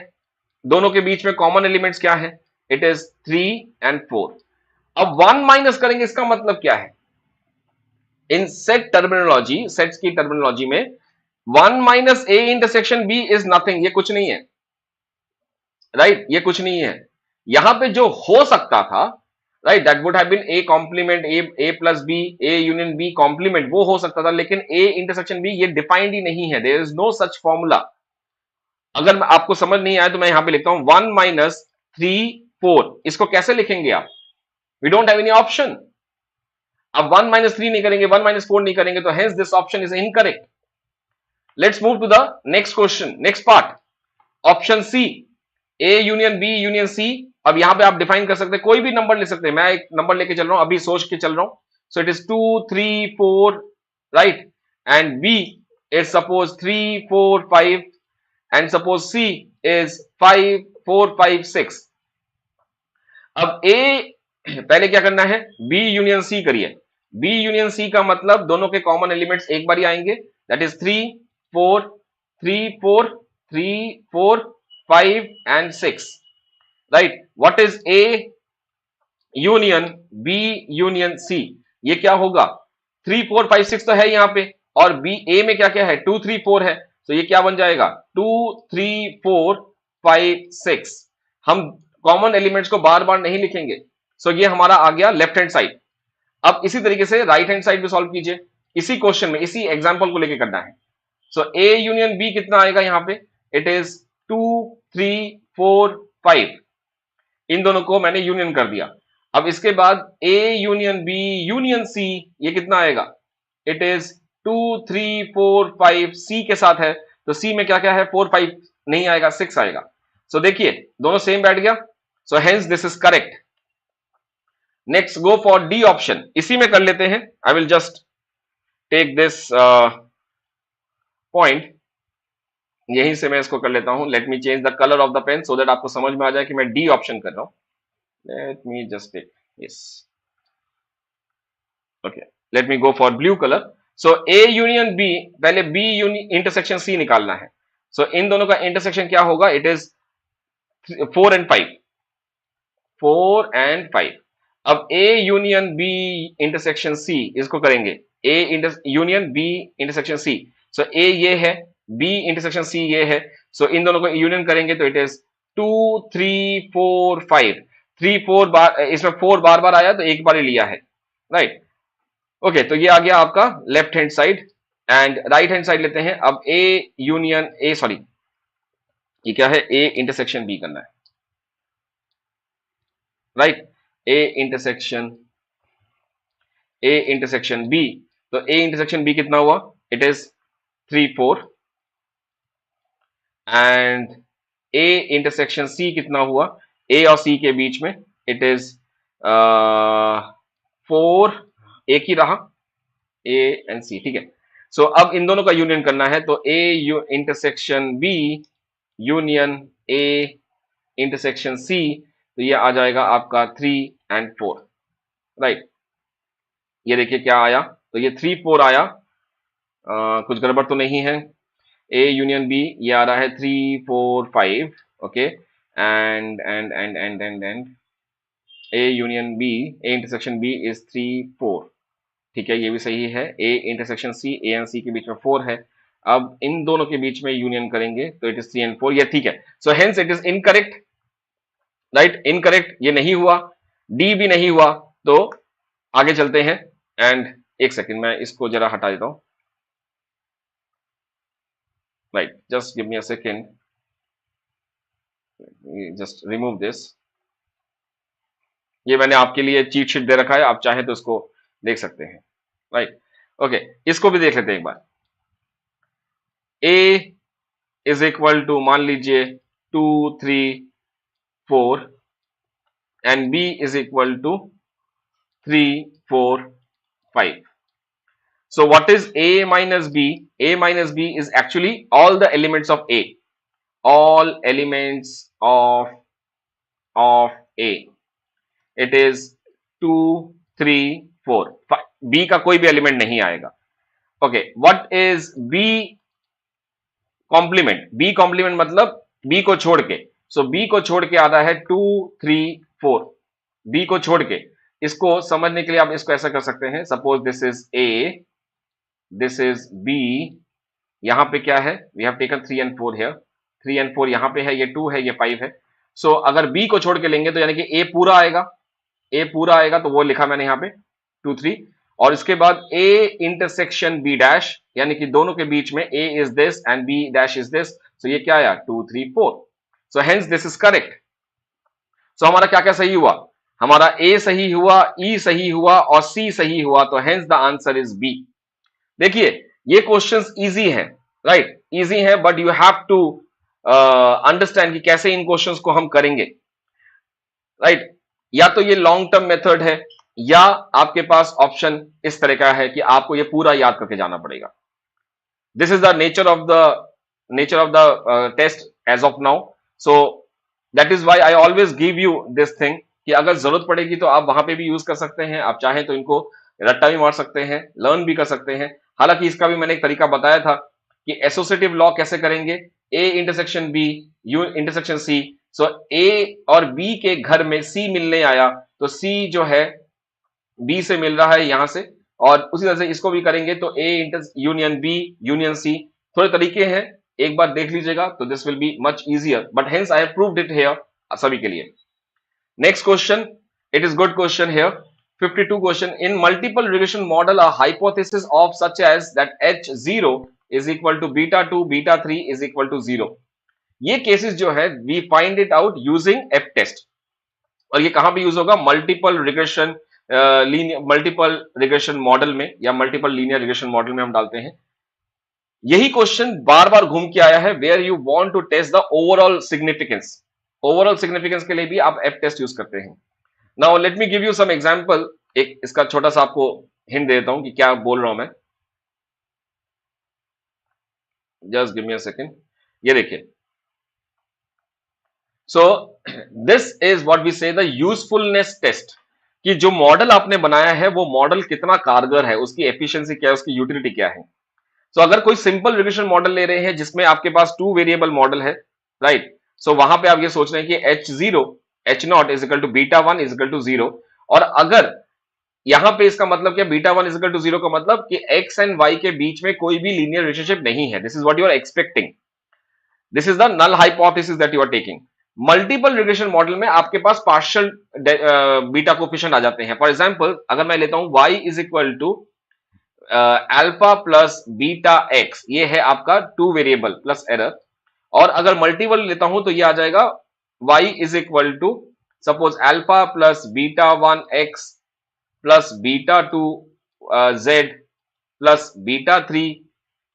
दोनों के बीच में कॉमन एलिमेंट्स क्या है? It is 3 and 4। अब 1 माइनस करेंगे, इसका मतलब क्या है? इन सेट टर्मिनोलॉजी, सेट्स की टर्मिनोलॉजी में 1 minus A intersection B is nothing, ये कुछ नहीं है, राइट, ये कुछ नहीं है। यहां पे जो हो सकता था, right, that would have been A complement A plus B, A union B complement, वो हो सकता था, लेकिन ए इंटरसेक्शन बी ये डिफाइंड ही नहीं है, there is no such formula. अगर आपको समझ नहीं आया तो मैं यहां पे लिखता हूं 1 माइनस 3 4, इसको कैसे लिखेंगे आप? We don't have any option. अब 1 माइनस 3 नहीं करेंगे, 1 माइनस 4 नहीं करेंगे, तो hence this option is incorrect. Let's move to the next question, next part, option C, A union B union C. अब यहां पे आप डिफाइन कर सकते हैं, कोई भी नंबर ले सकते हैं, मैं एक नंबर लेके चल रहा हूं, अभी सोच के चल रहा हूं। So it is 2 3 4, right, and B is suppose 3 4 5, and suppose C is 5 4 5 6। अब A पहले क्या करना है? B यूनियन C करिए। B यूनियन C का मतलब दोनों के कॉमन एलिमेंट्स एक बार ही आएंगे, that is 3 4 3 4 3 4 5 and 6, right. What is A union B union C? ये क्या होगा? 3 4 5 6 तो है यहां पे, और B A में क्या क्या है? 2 3 4 है, तो ये क्या बन जाएगा? 2 3 4 5 6। हम कॉमन एलिमेंट्स को बार बार नहीं लिखेंगे। सो ये हमारा आ गया लेफ्ट हैंड साइड। अब इसी तरीके से राइट हैंड साइड भी सॉल्व कीजिए, इसी क्वेश्चन में, इसी एग्जांपल को लेके करना है। सो ए यूनियन बी कितना आएगा यहां पे? इट इज 2 3 4 5, इन दोनों को मैंने यूनियन कर दिया। अब इसके बाद A union B union C, ये कितना आएगा? इट इज 2 3 4 5, सी के साथ है, तो सी में क्या क्या है? 4 5 नहीं आएगा, 6 आएगा। सो देखिए दोनों सेम बैठ गया, so hence this is correct. Next go for D option, इसी में कर लेते हैं। I will just take this point, यहीं से मैं इसको कर लेता हूं। Let me change the colour of the pen so that आपको समझ में आ जाए कि मैं डी ऑप्शन कर रहा हूं। Let me just take yes, okay, let me go for blue colour. So A union B, पहले बी इंटरसेक्शन सी निकालना है। सो इन दोनों का इंटरसेक्शन क्या होगा? It is 4 and 5, 4 and 5। अब A union B intersection C, इसको करेंगे A union B intersection C. So A ये है, बी इंटरसेक्शन सी ये है, सो इन दोनों को यूनियन करेंगे तो इट इज 2 3 4 5। 3 4 बार, इसमें 4 बार बार आया तो एक बार ही लिया है, राइट। ओके, तो ये आ गया आपका left hand side, and right hand side लेते हैं। अब ए यूनियन ए, सॉरी ये क्या है? ए इंटरसेक्शन बी करना है, राइट। ए इंटरसेक्शन बी, तो ए इंटरसेक्शन बी कितना हुआ? It is 3 4, and A intersection C कितना हुआ? ए और सी के बीच में इट इज 4, एक ही रहा, ए एंड सी, ठीक है। सो अब इन दोनों का यूनियन करना है, तो A intersection B union A intersection C, तो ये आ जाएगा आपका 3 एंड 4, राइट। ये देखिए क्या आया, तो ये 3 4 आया, कुछ गड़बड़ तो नहीं है। ए यूनियन बी ये आ रहा है 3 4 5, okay, and A union B, A intersection B is 3 4, ठीक है, ये भी सही है। ए इंटरसेक्शन सी, ए एंड सी के बीच में 4 है। अब इन दोनों के बीच में यूनियन करेंगे तो इट इज 3 एंड 4, ये ठीक है। So hence it is incorrect, right, incorrect, ये नहीं हुआ, डी भी नहीं हुआ। तो आगे चलते हैं, एंड एक सेकंड मैं इसको जरा हटा देता हूं। Right, just give me a second, just remove this. ये मैंने आपके लिए चीट शीट दे रखा है, आप चाहें तो इसको देख सकते हैं। राइट, ओके, इसको भी देख लेते हैं एक बार। ए इज इक्वल टू मान लीजिए 2 3 4 and B is equal to 3 4 5। So what is A minus B? A minus B is actually all the elements of A. All elements of A. It is 2 3 4 5. B का कोई भी एलिमेंट नहीं आएगा। Okay, what is B complement? B complement मतलब B को छोड़ के। So B को छोड़ के आता है 2 3 4। B को छोड़ के, इसको समझने के लिए आप इसको ऐसा कर सकते हैं। Suppose this is A, this is B, यहां पे क्या है, we have taken 3 and 4 here, 3 and 4 यहां पे है, ये 2 है, ये 5 है। सो अगर B को छोड़ के लेंगे तो यानी कि A पूरा आएगा, A पूरा आएगा, तो वो लिखा मैंने यहां पे 2 3, और इसके बाद A इंटरसेक्शन B डैश, यानी कि दोनों के बीच में A is this and B dash is this, so ये क्या आया 2 3 4। So hence this is correct. So हमारा क्या क्या सही हुआ, हमारा A सही हुआ, E सही हुआ और C सही हुआ, तो hence the answer is B। देखिए ये क्वेश्चंस इजी हैं, राइट, इजी है, but you have to understand कि कैसे इन क्वेश्चंस को हम करेंगे, राइट। या तो ये लॉन्ग टर्म मेथड है, या आपके पास ऑप्शन इस तरह का है कि आपको ये पूरा याद करके जाना पड़ेगा। This is the nature of the test as of now. So that is why I always give you this thing कि अगर जरूरत पड़ेगी तो आप वहां पे भी यूज कर सकते हैं, आप चाहें तो इनको रट्टा भी मार सकते हैं, लर्न भी कर सकते हैं। हालांकि इसका भी मैंने एक तरीका बताया था कि एसोसिएटिव लॉ कैसे करेंगे, A intersection B, U intersection C. So A और बी के घर में सी मिलने आया, तो सी जो है बी से मिल रहा है यहां से, और उसी तरह से इसको भी करेंगे तो A union B union C. थोड़े तरीके हैं, एक बार देख लीजिएगा तो this will be much easier, but hence I have proved it here सभी के लिए। Next question, it is good question here. 52 question. In multiple regression model, a hypothesis of such as that H0 is equal to beta 2, beta 3 is equal to 0. ये केसेस जो है we find it out using F test, और ये कहां पे यूज होगा, multiple regression multiple regression model में या मल्टीपल लीनियर रिग्रेशन मॉडल में हम डालते हैं। यही क्वेश्चन बार बार घूम के आया है, where you want to test the overall significance. Overall significance के लिए भी आप F टेस्ट यूज करते हैं। Now let me give you some example, एक इसका छोटा सा आपको हिंट देता हूं कि क्या बोल रहा हूं मैं। Just give me a second, ये देखिए। So this is what we say the usefulness test, कि जो मॉडल आपने बनाया है वो मॉडल कितना कारगर है, उसकी एफिशिएंसी क्या है, उसकी यूटिलिटी क्या है। सो अगर कोई सिंपल रिग्रेशन मॉडल ले रहे हैं जिसमें आपके पास 2 वेरिएबल मॉडल है, राइट, सो वहां पे आप ये सोच रहे हैं कि H0 H0 is equal to beta 1 is equal to 0, और अगर यहां पे इसका मतलब क्या, बीटा 1 इज इक्वल टू 0 का मतलब कि x एंड y के बीच में कोई भी लीनियर रिलेशनशिप नहीं है। This is what you are expecting, this is the null hypothesis that you are taking. Multiple regression model में आपके पास पार्शियल बीटा कोफिशिएंट आ जाते हैं। फॉर एग्जांपल अगर मैं लेता हूं y is equal to alpha plus beta x, ये है आपका 2 वेरिएबल प्लस एरर, और अगर मल्टीपल लेता हूं तो ये आ जाएगा y is equal to suppose alpha plus beta 1 x plus beta 2 z plus beta 3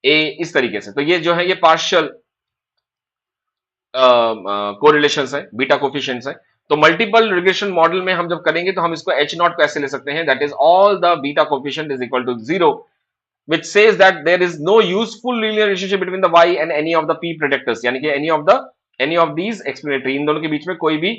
a, इस तरीके से। तो ये जो है ये पार्शियल कोरिलेशंस है, बीटा कोफिशिएंट्स है। तो मल्टीपल रिग्रेशन मॉडल में हम जब करेंगे तो हम इसको H0 को ऐसे ले सकते हैं, that is all the beta coefficient is equal to 0, which says that there is no useful linear relationship between the y and any of the p predictors, यानी कि any of these explanatory, इन दोनों के बीच में कोई भी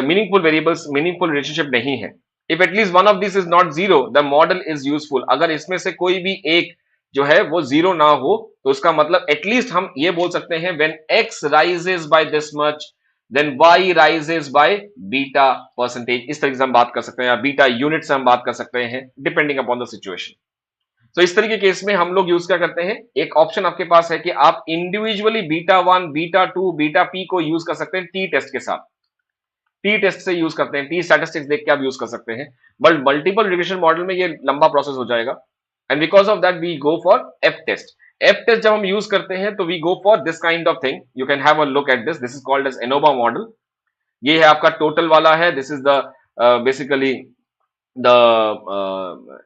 मीनिंगफुल वेरिएबल्स, मीनिंगफुल रिलेशनशिप नहीं है। If at least one of this is not zero, the model is useful. अगर इसमें से कोई भी एक जो है वो जीरो ना हो, तो उसका मतलब एटलीस्ट हम ये बोल सकते हैं when x rises by this much then y rises by beta percentage, इस तरीके से हम बात कर सकते हैं, या बीटा यूनिट से हम बात कर सकते हैं, डिपेंडिंग अपॉन द सिचुएशन। तो इस तरीके के केस में हम लोग यूज क्या करते हैं, एक ऑप्शन आपके पास है कि आप individually beta 1 beta 2 beta p को यूज कर सकते हैं टी टेस्ट के साथ, टी टेस्ट से यूज करते हैं, टी स्टैटिस्टिक्स देख के आप यूज कर सकते हैं। बट मल्टीपल रिग्रेशन मॉडल में ये लंबा प्रोसेस हो जाएगा, and because of that we go for F test. F test जब हम यूज करते हैं तो we go for this kind of thing, you can have a look at this, this is called as ANOVA model. ये है आपका टोटल वाला है, this is the basically the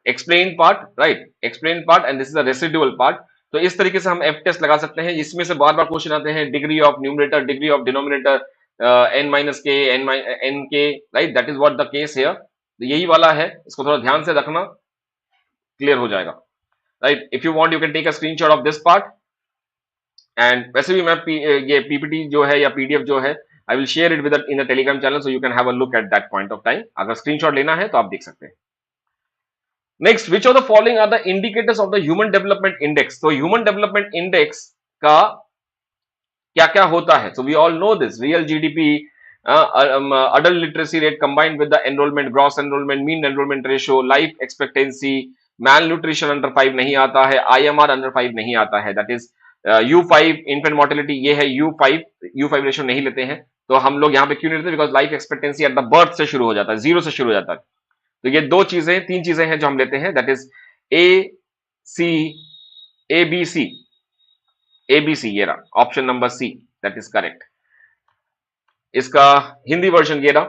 explain part, right, explain part, and this is the residual part. तो इस तरीके से हम एफ टेस्ट लगा सकते हैं। इसमें से बार बार क्वेश्चन आते हैं, degree of numerator, degree of denominator, N minus K, N K, right, that is what the case here. तो यही वाला है, इसको थोड़ा ध्यान से रखना, क्लियर हो जाएगा, right. If you want you can take a screenshot of this part, and वैसे भी मैं ये पीपीटी जो है या पीडीएफ जो है, I will share it with in the Telegram channel, so you can have a look at that point of time. अगर स्क्रीनशॉट लेना है तो आप देख सकते हैं। Next, which of the following are the indicators of the human development index. तो ह्यूमन डेवलपमेंट इंडेक्स का क्या क्या होता है? So we all know this, real GDP, adult literacy rate combined with the enrollment, gross enrollment, mean enrollment ratio, life expectancy, malnutrition under 5 नहीं आता है, IMR under 5 नहीं आता है, that is U5 infant mortality, ये है U5 रेशियो नहीं लेते हैं। तो हम लोग यहाँ पे क्यों नहीं लेते? Because life expectancy at the birth से शुरू हो जाता है, 0 से शुरू हो जाता है। तो ये तीन चीजें हैं जो हम लेते हैं, दैट इज ABC, ये रहा option number C, that is correct. इसका हिंदी वर्जन ये रहा,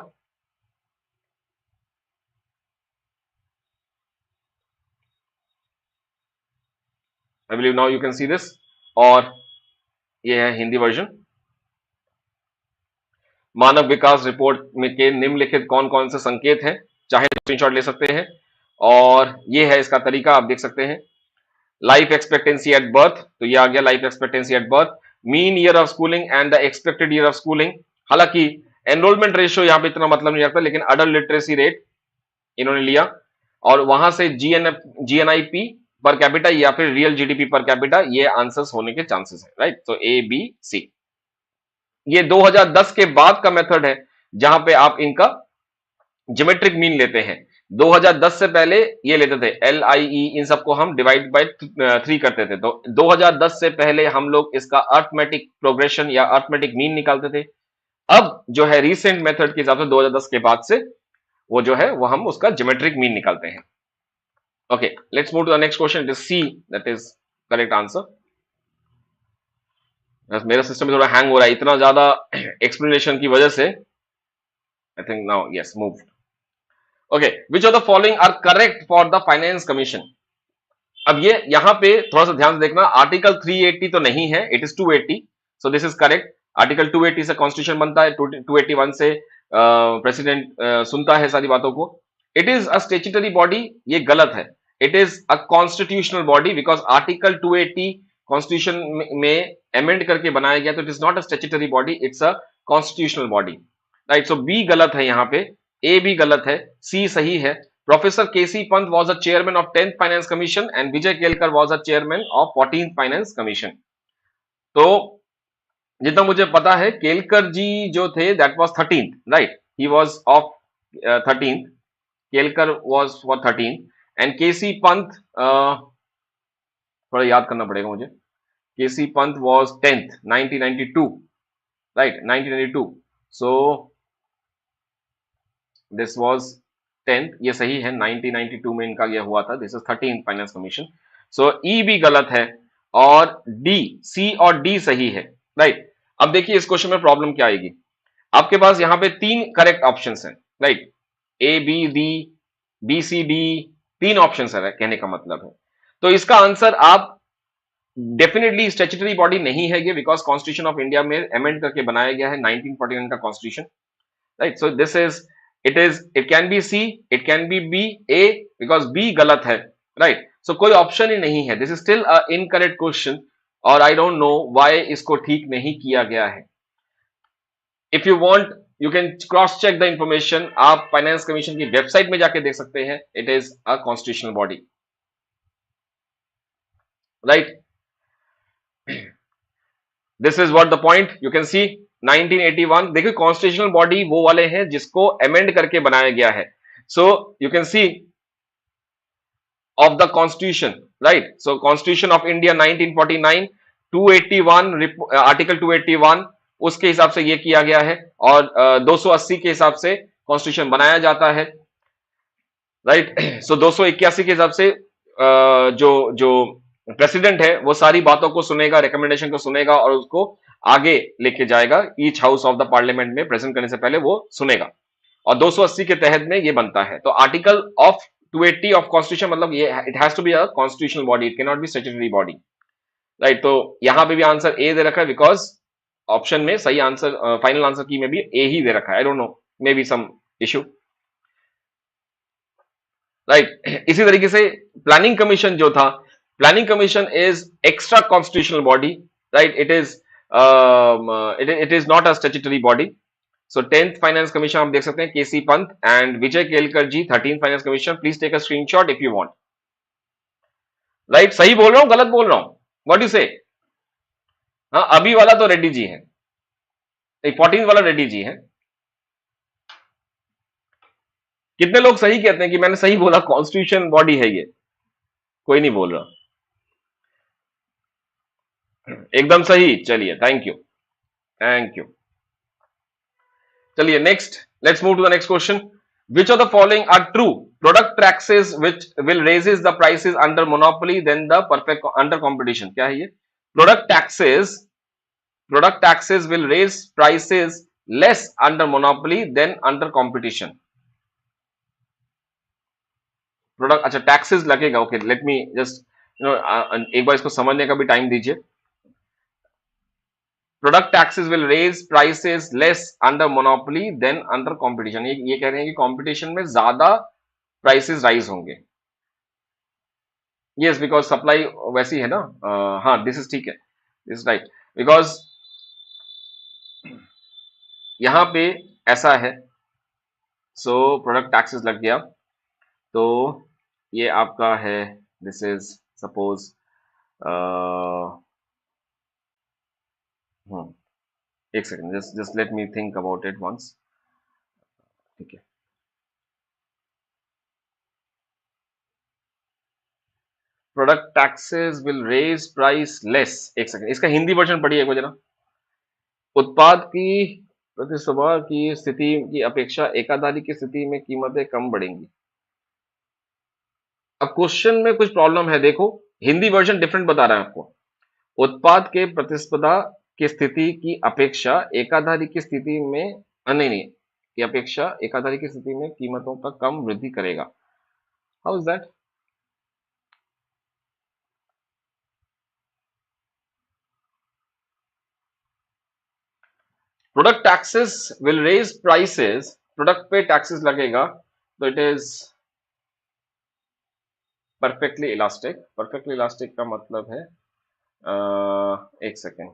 I believe now you can see this, और ये है हिंदी वर्जन। मानव विकास रिपोर्ट में के निम्नलिखित कौन कौन से संकेत हैं, चाहे स्क्रीनशॉट ले सकते हैं, और ये है इसका तरीका, आप देख सकते हैं। लाइफ एक्सपेक्टेंसी एट बर्थ, तो ये आ गया life expectancy at birth, mean year of schooling and the expected year of schooling. हालांकि एनरोलमेंट रेशियो यहां पे इतना मतलब नहीं रखता, लेकिन अडल्ट लिटरेसी रेट इन्होंने लिया, और वहां से जीएनआईपी पर कैपिटा या फिर रियल जीडीपी पर कैपिटा, ये आंसर्स होने के चांसेस है, राइट। तो ए बी सी। ये 2010 के बाद का मेथड है जहां पे आप इनका ज्योमेट्रिक मीन लेते हैं। 2010 से पहले ये लेते थे LIE, इन सबको हम डिवाइड बाय 3 करते थे। तो 2010 से पहले हम लोग इसका अर्थमेटिक प्रोग्रेशन या अर्थमेटिक मीन निकालते थे। अब जो है रिसेंट मेथड के हिसाब से 2010 के बाद से वो जो है वो हम उसका ज्योमेट्रिक मीन निकालते हैं। Okay, let's move to the next question, it is C, that is correct answer. मेरा सिस्टम में थोड़ा हैंग हो रहा है इतना ज्यादा एक्सप्लेनेशन की वजह से। I think now yes moved. Okay, which of the following are correct for the finance commission. अब ये यहां पे थोड़ा सा ध्यान से देखना, आर्टिकल 380 तो नहीं है, it is 280, so this is correct. Article 280 से कॉन्स्टिट्यूशन बनता है, 281 से प्रेसिडेंट सुनता है सारी बातों को। It is a statutory body, ये गलत है। It is a constitutional body, because article 280 constitution में अमेंड करके बनाया गया, तो it is not a statutory body, it's a constitutional body, right. So B गलत है यहाँ पे, ए भी गलत है, सी सही है। Professor K C Pant was a chairman of 10th finance commission and Vijay Kelkar was a chairman of 14th finance commission. तो जितना मुझे पता है केलकर जी जो थे that was 13th, right, he was of 13th, Kelkar was for 13th, and K C Pant थोड़ा याद करना पड़ेगा मुझे, K C Pant was 10th 1992, right, 1992, so this was 10th, ये सही है, 1992 में इनका यह हुआ था, this is 13th finance commission. So E भी गलत है, और डी, सी और डी सही है, राइट। अब देखिए इस क्वेश्चन में प्रॉब्लम क्या आएगी, आपके पास यहां पे 3 करेक्ट ऑप्शंस हैं, right, A B D, B C D, 3 options है कहने का मतलब है। तो इसका आंसर आप डेफिनेटली स्टैट्यूटरी बॉडी नहीं है ये, बिकॉज कॉन्स्टिट्यूशन ऑफ इंडिया में अमेंड करके बनाया गया है 1949 का constitution, right. So this is it can be C, it can be B, A, because B गलत है, राइट। सो कोई ऑप्शन ही नहीं है, this is still a incorrect question, और आई डोंट नो व्हाई इसको ठीक नहीं किया गया है। If you want you can cross check the information, आप फाइनेंस कमीशन की वेबसाइट में जाके देख सकते हैं, it is a constitutional body, right. This is what the point, you can see 1981, देखिए कॉन्स्टिट्यूशनल बॉडी वो वाले हैं जिसको अमेंड करके बनाया गया है। सो you can C of the constitution, right, so constitution of India 1949, 281 article 281 उसके हिसाब से ये किया गया है, और 280 के हिसाब से कॉन्स्टिट्यूशन बनाया जाता है, राइट। सो 281 के हिसाब से जो प्रेसिडेंट है वो सारी बातों को सुनेगा, रिकमेंडेशन को सुनेगा और उसको आगे लेके जाएगा। Each house of the parliament में प्रेजेंट करने से पहले वो सुनेगा, और 280 के तहत में ये बनता है। तो आर्टिकल ऑफ 280 ऑफ कॉन्स्टिट्यूशन मतलब ये it has to be a constitutional body, it can not be statutory body, right. तो यहां पे भी आंसर ए दे रखा है बिकॉज ऑप्शन में सही आंसर, फाइनल आंसर की में भी ए ही दे रखा है। I don't know, maybe some issue, right. इसी तरीके से प्लानिंग कमीशन जो था, planning commission is extra constitutional body, right. It is not a statutory body. So 10th finance commission आप देख सकते हैं, K C Pant and Vijay Kelkar ji, 13th finance commission. Please take a screenshot if you want, right. सही बोल रहा हूं गलत बोल रहा हूं, व्हाट यू से? हाँ, अभी वाला तो रेड्डी जी है, 14th वाला रेड्डी जी है। कितने लोग सही कहते हैं कि मैंने सही बोला, कॉन्स्टिट्यूशन बॉडी है ये? कोई नहीं बोल रहा। एकदम सही, चलिए थैंक यू, थैंक यू। चलिए next, let's move to the next question. Which of the following are true? Product taxes which will raises the prices under monopoly than the perfect under competition. क्या है ये? Product taxes will raise prices less under monopoly than under competition. Product, अच्छा टैक्सेस लगेगा, ओके लेट मी जस्ट एक बार इसको समझने का भी टाइम दीजिए। Product taxes will raise prices less under monopoly than under competition. ये कह रहे हैं कि कंपटीशन में ज्यादा प्राइसेस राइज होंगे। यस, बिकॉज सप्लाई वैसी है ना। हाँ, दिस इज ठीक है, दिस राइट, बिकॉज यहां पे ऐसा है। सो प्रोडक्ट टैक्सेस लग गया, तो ये आपका है, दिस इज सपोज एक second, just let me think about it once, ठीक है। Product taxes will raise price less, एक सेकंड इसका हिंदी वर्जन पढ़िए एक बार जरा। उत्पाद की प्रतिस्पर्धा की स्थिति की अपेक्षा एकाधारी की स्थिति में कीमतें कम बढ़ेंगी। अब क्वेश्चन में कुछ प्रॉब्लम है, देखो हिंदी वर्जन डिफरेंट बता रहा है आपको। उत्पाद के प्रतिस्पर्धा की स्थिति की अपेक्षा एकाधारी की स्थिति में नहीं की अपेक्षा एकाधारी की स्थिति में कीमतों का कम वृद्धि करेगा। How is that? Product taxes will raise prices, product पे टैक्सेस लगेगा, तो it is perfectly elastic. Perfectly elastic का मतलब है एक सेकेंड,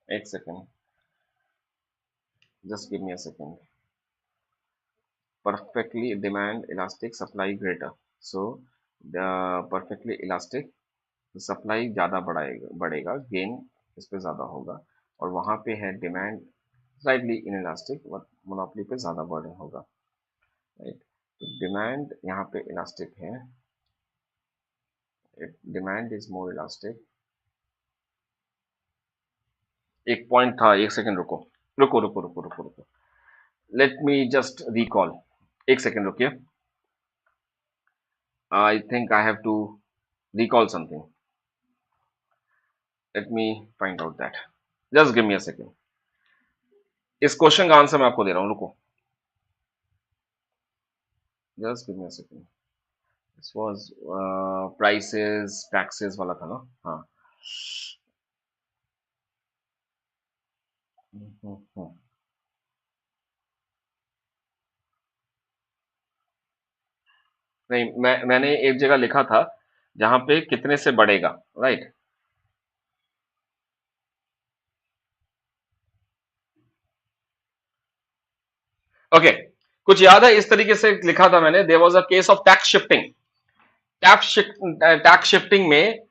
एक second, just give me a second. perfectly demand elastic, supply greater, so the perfectly elastic supply ज्यादा बढ़ेगा, गेन इस पे ज्यादा होगा, और वहां पे है डिमांड स्लाइटली इनइलास्टिक, मोनोपोली पे ज्यादा बढ़ होगा, राइट। डिमांड यहाँ पे इलास्टिक है, डिमांड इज मोर इलास्टिक। एक पॉइंट था, एक सेकेंड रुको रुको रुको रुको रुको रुको, लेट मी जस्ट रिकॉल, एक सेकेंड रुकिए। I think I have to recall something. Let me find out that. Just give me a second. इस क्वेश्चन का आंसर मैं आपको दे रहा हूं, रुको। Just give me a second. This was prices, taxes वाला था ना? हाँ। नहीं, मैंने एक जगह लिखा था जहां पे कितने से बढ़ेगा, राइट। ओके, कुछ याद है? इस तरीके से लिखा था मैंने, there was a case of tax shifting. Tax shifting में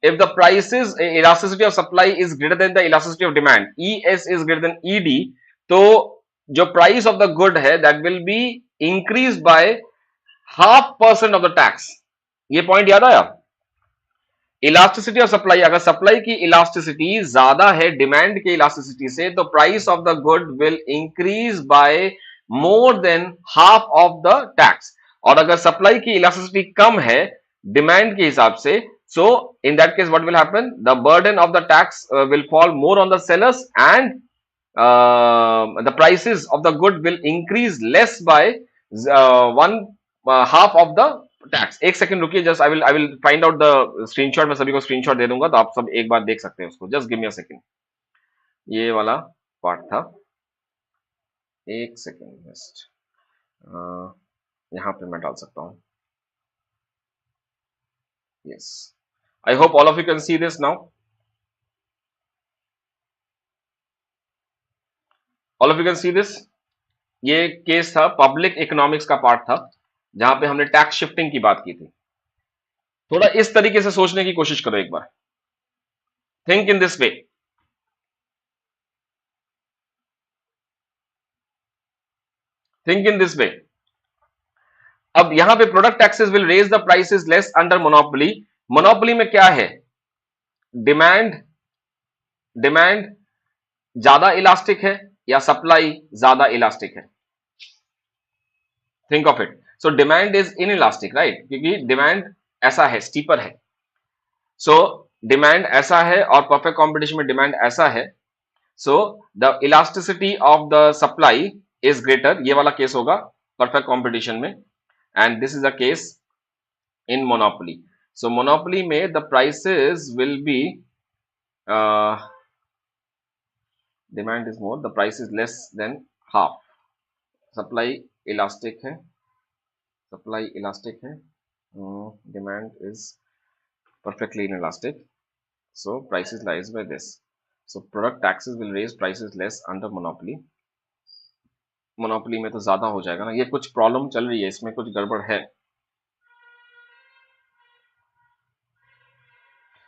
if the prices elasticity of supply is greater than the elasticity of demand, ES is greater than ED, तो जो price of the good है that will be increased by 0.5% of the tax। ये पॉइंट याद आया? इलास्टिसिटी ऑफ सप्लाई, अगर सप्लाई की इलास्टिसिटी ज्यादा है डिमांड की इलास्टिसिटी से, तो price of the good will increase by more than half of the tax. और अगर सप्लाई की इलास्टिसिटी कम है डिमांड के हिसाब से, So in that case, what will happen? The burden of the tax will fall more on the sellers, and the prices of the good will increase less by one half of the tax. एक सेकंड रुकिए, just I will find out the screenshot. मैं सभी को स्क्रीनशॉट दे दूंगा तो आप सब एक बार देख सकते हैं उसको। Just give me a second. ये वाला पार्ट था, एक सेकंड जस्ट यहाँ पे मैं डाल सकता हूँ। Yes, I hope all of you can see this now. All of you can see this. ये केस था, पब्लिक इकोनॉमिक्स का पार्ट था, जहां पे हमने टैक्स शिफ्टिंग की बात की थी। थोड़ा इस तरीके से सोचने की कोशिश करो एक बार। Think in this way. Think in this way. अब यहां पे product taxes will raise the prices less under monopoly. Monopoly में क्या है? डिमांड डिमांड ज्यादा इलास्टिक है या सप्लाई ज्यादा इलास्टिक है? Think of it. So demand is in elastic, right, क्योंकि डिमांड ऐसा है, स्टीपर है। सो डिमांड ऐसा है और परफेक्ट कंपटीशन में डिमांड ऐसा है। So the elasticity of the supply is greater. ये वाला केस होगा परफेक्ट कंपटीशन में, and this is a case in monopoly. So monopoly में the prices will be demand is more, the price is less than half. Supply elastic है, सप्लाई इलास्टिक है, demand is perfectly inelastic, so prices lies by this. So product taxes will raise prices less under monopoly. Monopoly में तो ज्यादा हो जाएगा ना। ये कुछ प्रॉब्लम चल रही है, इसमें कुछ गड़बड़ है।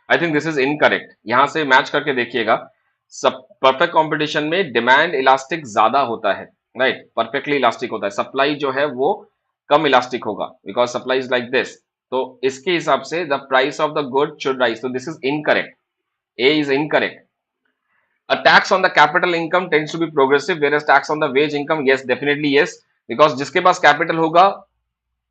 आई थिंक दिस इज इनकरेक्ट। यहां से मैच करके देखिएगा। सब परफेक्ट कंपटीशन में डिमांड इलास्टिक ज्यादा होता है, राइट, परफेक्टली इलास्टिक होता है। सप्लाई जो है वो कम इलास्टिक होगा, because supply is like this. तो इसके हिसाब से the price of the good should rise. तो this is incorrect, A is incorrect. A tax on the capital income tends to be progressive, whereas tax on the wage income, yes, definitely yes, because जिसके पास कैपिटल होगा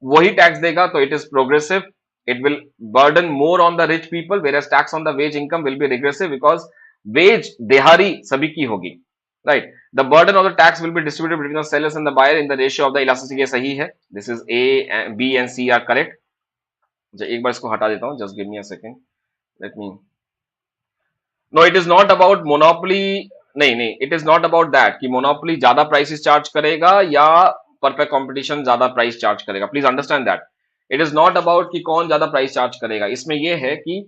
वही टैक्स देगा, तो it is progressive. It will burden more on the rich people, whereas tax on the wage income will be regressive because wage Dehari सभी की होगी, right? The burden of the tax will be distributed between the sellers and the buyer in the ratio of the elasticity. ये सही है। This is A, B and C are correct. एक बार इसको हटा देता हूँ, just give me a second. Let me. No, it is not about monopoly. नहीं, it is not about that कि मोनोपोली ज्यादा प्राइसेस चार्ज करेगा या परफेक्ट कंपटीशन ज्यादा प्राइस चार्ज करेगा। Please understand that. It is not about कि कौन ज्यादा प्राइस चार्ज करेगा। इसमें यह है कि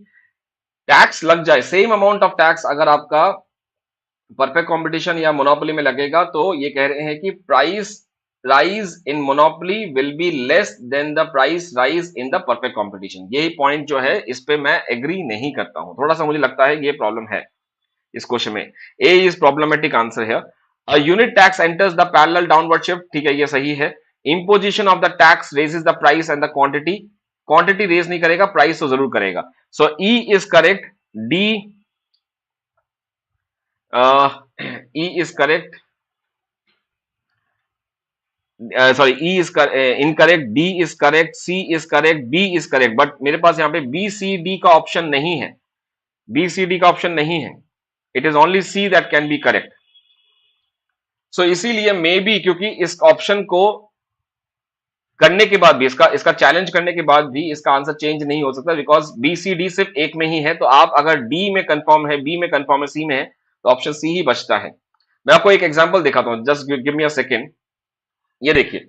टैक्स लग जाए, सेम अमाउंट ऑफ टैक्स अगर आपका परफेक्ट कंपटीशन या मोनोपोली में लगेगा, तो ये कह रहे हैं कि price rise in monopoly will be less than the price rise in the perfect competition. यही पॉइंट जो है, इस पे मैं एग्री नहीं करता हूं। थोड़ा सा मुझे लगता है ये प्रॉब्लम है इस क्वेश्चन में। ए इज प्रॉब्लमेटिक आंसर है। A unit tax enters the parallel downward shift, ठीक है, ये सही है। Imposition of the tax raises the price and the quantity, quantity raise नहीं करेगा, प्राइस तो जरूर करेगा। So E is correct, D E is correct, sorry, E is incorrect, D is correct, C is correct, B is correct. But मेरे पास यहाँ पे बी सी डी का ऑप्शन नहीं है, बी सी डी का ऑप्शन नहीं है। It is only C that can be correct. So इसीलिए मे बी, क्योंकि इस ऑप्शन को करने के बाद भी, इसका चैलेंज करने के बाद भी इसका आंसर चेंज नहीं हो सकता, बिकॉज बी सी डी सिर्फ एक में ही है। तो आप अगर डी में कंफर्म है, बी में कंफर्म है, सी में है, तो ऑप्शन सी ही बचता है। मैं आपको एक एग्जांपल दिखाता हूं, just give me a second. ये देखिए,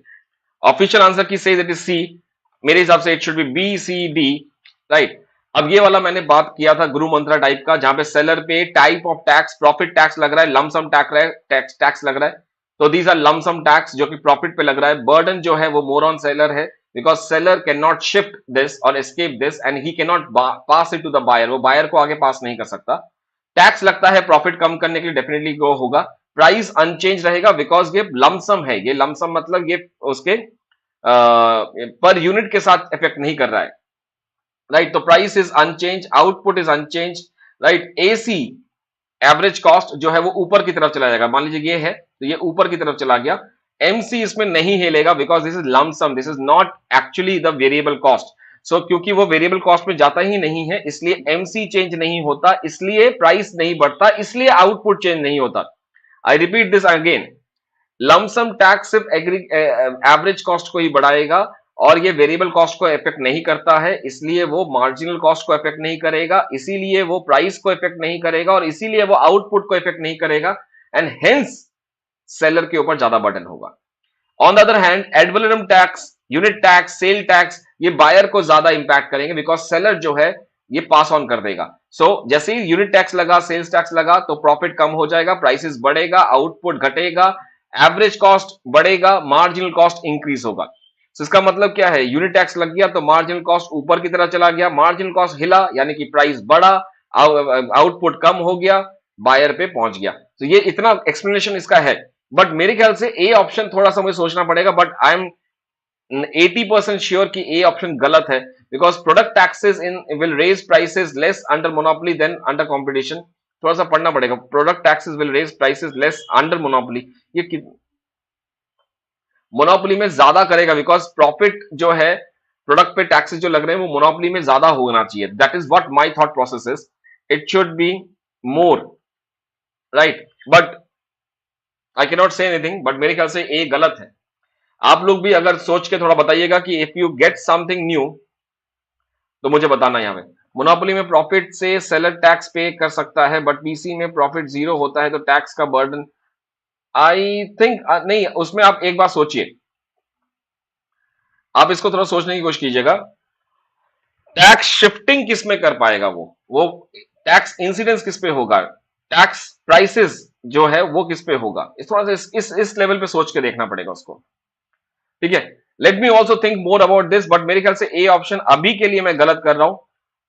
official answer key says it is C. मेरे हिसाब से it should be B C D, right. अब ये वाला मैंने बात किया था गुरु मंत्रा टाइप का, जहां पे सेलर पे type of tax, profit tax लग रहा है, लमसम टैक्स लग रहा है। तो दीज आर लमसम टैक्स जो कि प्रॉफिट पे लग रहा है। बर्डन जो है वो मोर ऑन सेलर है, because seller can not shift this और escape this and he can not pass it to the buyer. वो बायर को आगे पास नहीं कर सकता। टैक्स लगता है प्रॉफिट कम करने के लिए, डेफिनेटली ग्रो होगा। प्राइस अनचेंज रहेगा बिकॉज ये लमसम है। ये लमसम मतलब ये उसके पर यूनिट के साथ इफेक्ट नहीं कर रहा है, राइट। तो price is unchange, output is unchange, right. AC average cost जो है वो ऊपर की तरफ चला जाएगा। मान लीजिए ये है तो ये ऊपर की तरफ चला गया। एमसी इसमें नहीं हिलेगा because this is lump sum, this is not actually the variable cost. So क्योंकि वो वेरिएबल कॉस्ट में जाता ही नहीं है, इसलिए एमसी चेंज नहीं होता, इसलिए प्राइस नहीं बढ़ता, इसलिए आउटपुट चेंज नहीं होता। I repeat this again, lump sum tax सिर्फ एवरेज कॉस्ट को ही बढ़ाएगा और ये वेरिएबल कॉस्ट को इफेक्ट नहीं करता है, इसलिए वो मार्जिनल कॉस्ट को इफेक्ट नहीं करेगा, इसीलिए वो प्राइस को इफेक्ट नहीं करेगा और इसीलिए वो आउटपुट को इफेक्ट नहीं करेगा, एंड हेंस सेलर के ऊपर ज्यादा बर्डन होगा। On the other hand, ad valorem tax, unit tax, sale tax, ये बायर को ज्यादा इंपैक्ट करेंगे बिकॉज सेलर जो है ये पास ऑन कर देगा। सो जैसे ही यूनिट टैक्स लगा, सेल्स टैक्स लगा, तो प्रॉफिट कम हो जाएगा, प्राइसेस बढ़ेगा, आउटपुट घटेगा, एवरेज कॉस्ट बढ़ेगा, मार्जिनल कॉस्ट इंक्रीज होगा। so इसका मतलब क्या है, यूनिट टैक्स लग गया तो मार्जिनल कॉस्ट ऊपर की तरह चला गया, मार्जिनल कॉस्ट हिला यानी कि प्राइस बढ़ा, आउटपुट कम हो गया, बायर पे पहुंच गया। तो ये इतना एक्सप्लेनेशन इसका है, बट मेरे ख्याल से ए ऑप्शन थोड़ा सा मुझे सोचना पड़ेगा, बट आई एम 80% श्योर कि ए ऑप्शन गलत है, because product taxes in will raise prices less under monopoly than under competition. थोड़ा सा पढ़ना पड़ेगा, product taxes will raise prices less under monopoly, ये मोनोपोली में ज्यादा करेगा, बिकॉज प्रॉफिट जो है प्रोडक्ट पे टैक्सेस जो लग रहे हैं वो मोनोपोली में ज्यादा होना चाहिए। That is what my thought process is, it should be more, right, but I can not say anything, but मेरे ख्याल से ए गलत है। आप लोग भी अगर सोच के थोड़ा बताइएगा कि if you get something new तो मुझे बताना। यहाँ पे मोनोपोली में प्रॉफिट से सेलर टैक्स पे कर सकता है, बट पीसी में प्रॉफिट जीरो होता है तो टैक्स का बर्डन, आई थिंक नहीं, उसमें आप एक बार सोचिए, आप इसको थोड़ा सोचने की कोशिश कीजिएगा, टैक्स शिफ्टिंग किस में कर पाएगा, वो टैक्स इंसिडेंस किस पे होगा, टैक्स प्राइसेस जो है वो किस पे होगा, इस थोड़ा सा इस लेवल पे सोच के देखना पड़ेगा उसको, ठीक है। Let me also think more about this, but मेरे ख्याल से ए ऑप्शन अभी के लिए मैं गलत कर रहा हूं,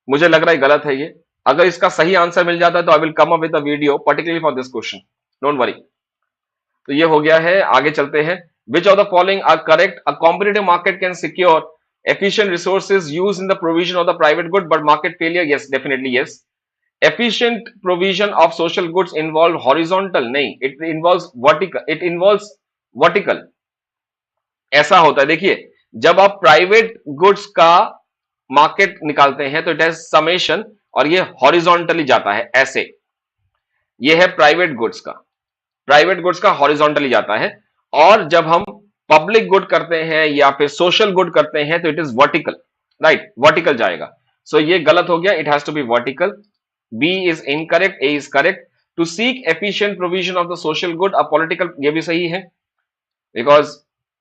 मुझे लग रहा है गलत है ये। अगर इसका सही आंसर मिल जाता है तो I will come up with a video particularly for this question, don't worry. तो ये हो गया है, आगे चलते हैं। Which of the following are correct, a competitive market can secure efficient resources used in the provision of the private good, but market failure, yes, definitely yes. Efficient provision of social goods involve horizontal, नहीं, it involves vertical, ऐसा होता है। देखिए, जब आप प्राइवेट गुड्स का मार्केट निकालते हैं तो इट हैज समेशन और ये हॉरिजॉन्टली जाता है, ऐसे, ये है प्राइवेट गुड्स का हॉरिजॉन्टली जाता है। और जब हम पब्लिक गुड करते हैं या फिर सोशल गुड करते हैं तो it is vertical, right, vertical जाएगा। सो ये गलत हो गया, it has to be vertical. B is incorrect, A is correct. To seek efficient provision of the social good, a political, ये भी सही है, बिकॉज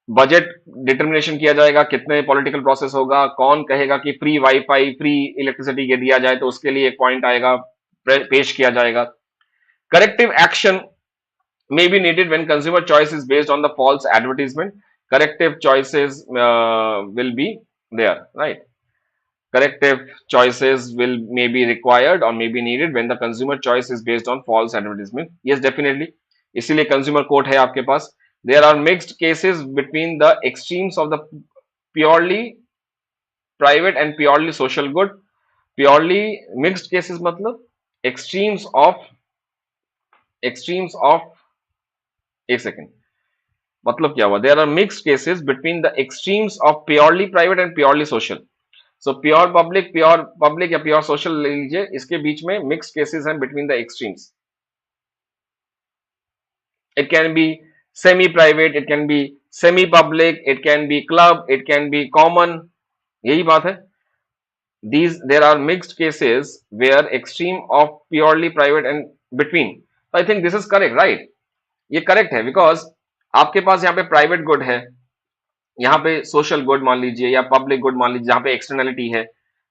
बजट डिटर्मिनेशन किया जाएगा, कितने पॉलिटिकल प्रोसेस होगा, कौन कहेगा कि फ्री वाईफाई, फ्री इलेक्ट्रिसिटी के दिया जाए, तो उसके लिए एक पॉइंट आएगा, पेश किया जाएगा। Corrective action may be needed when consumer choice is based on the false advertisement. Corrective choices will be there, right? Corrective choices will may be required or may be needed when the consumer choice is based on false advertisement. Yes, definitely. इसीलिए consumer court है आपके पास. There are mixed cases between the extremes of the purely private and purely social good. Purely mixed cases मतलब extremes of एक सेकेंड, मतलब क्या हुआ, there are mixed cases between the extremes of purely private and purely social. So pure public या प्योर सोशल ले लीजिए, इसके बीच में मिक्स्ड केसेस हैं between the extremes. It can be semi private, it can be semi public, it can be club, it can be common, यही बात है। there are mixed cases where extreme of purely private and between. So I think this is correct, right? ये करेक्ट है, बिकॉज आपके पास यहाँ पे प्राइवेट गुड है, यहाँ पे सोशल गुड मान लीजिए या पब्लिक गुड मान लीजिए, जहाँ पे एक्सटर्नलिटी है,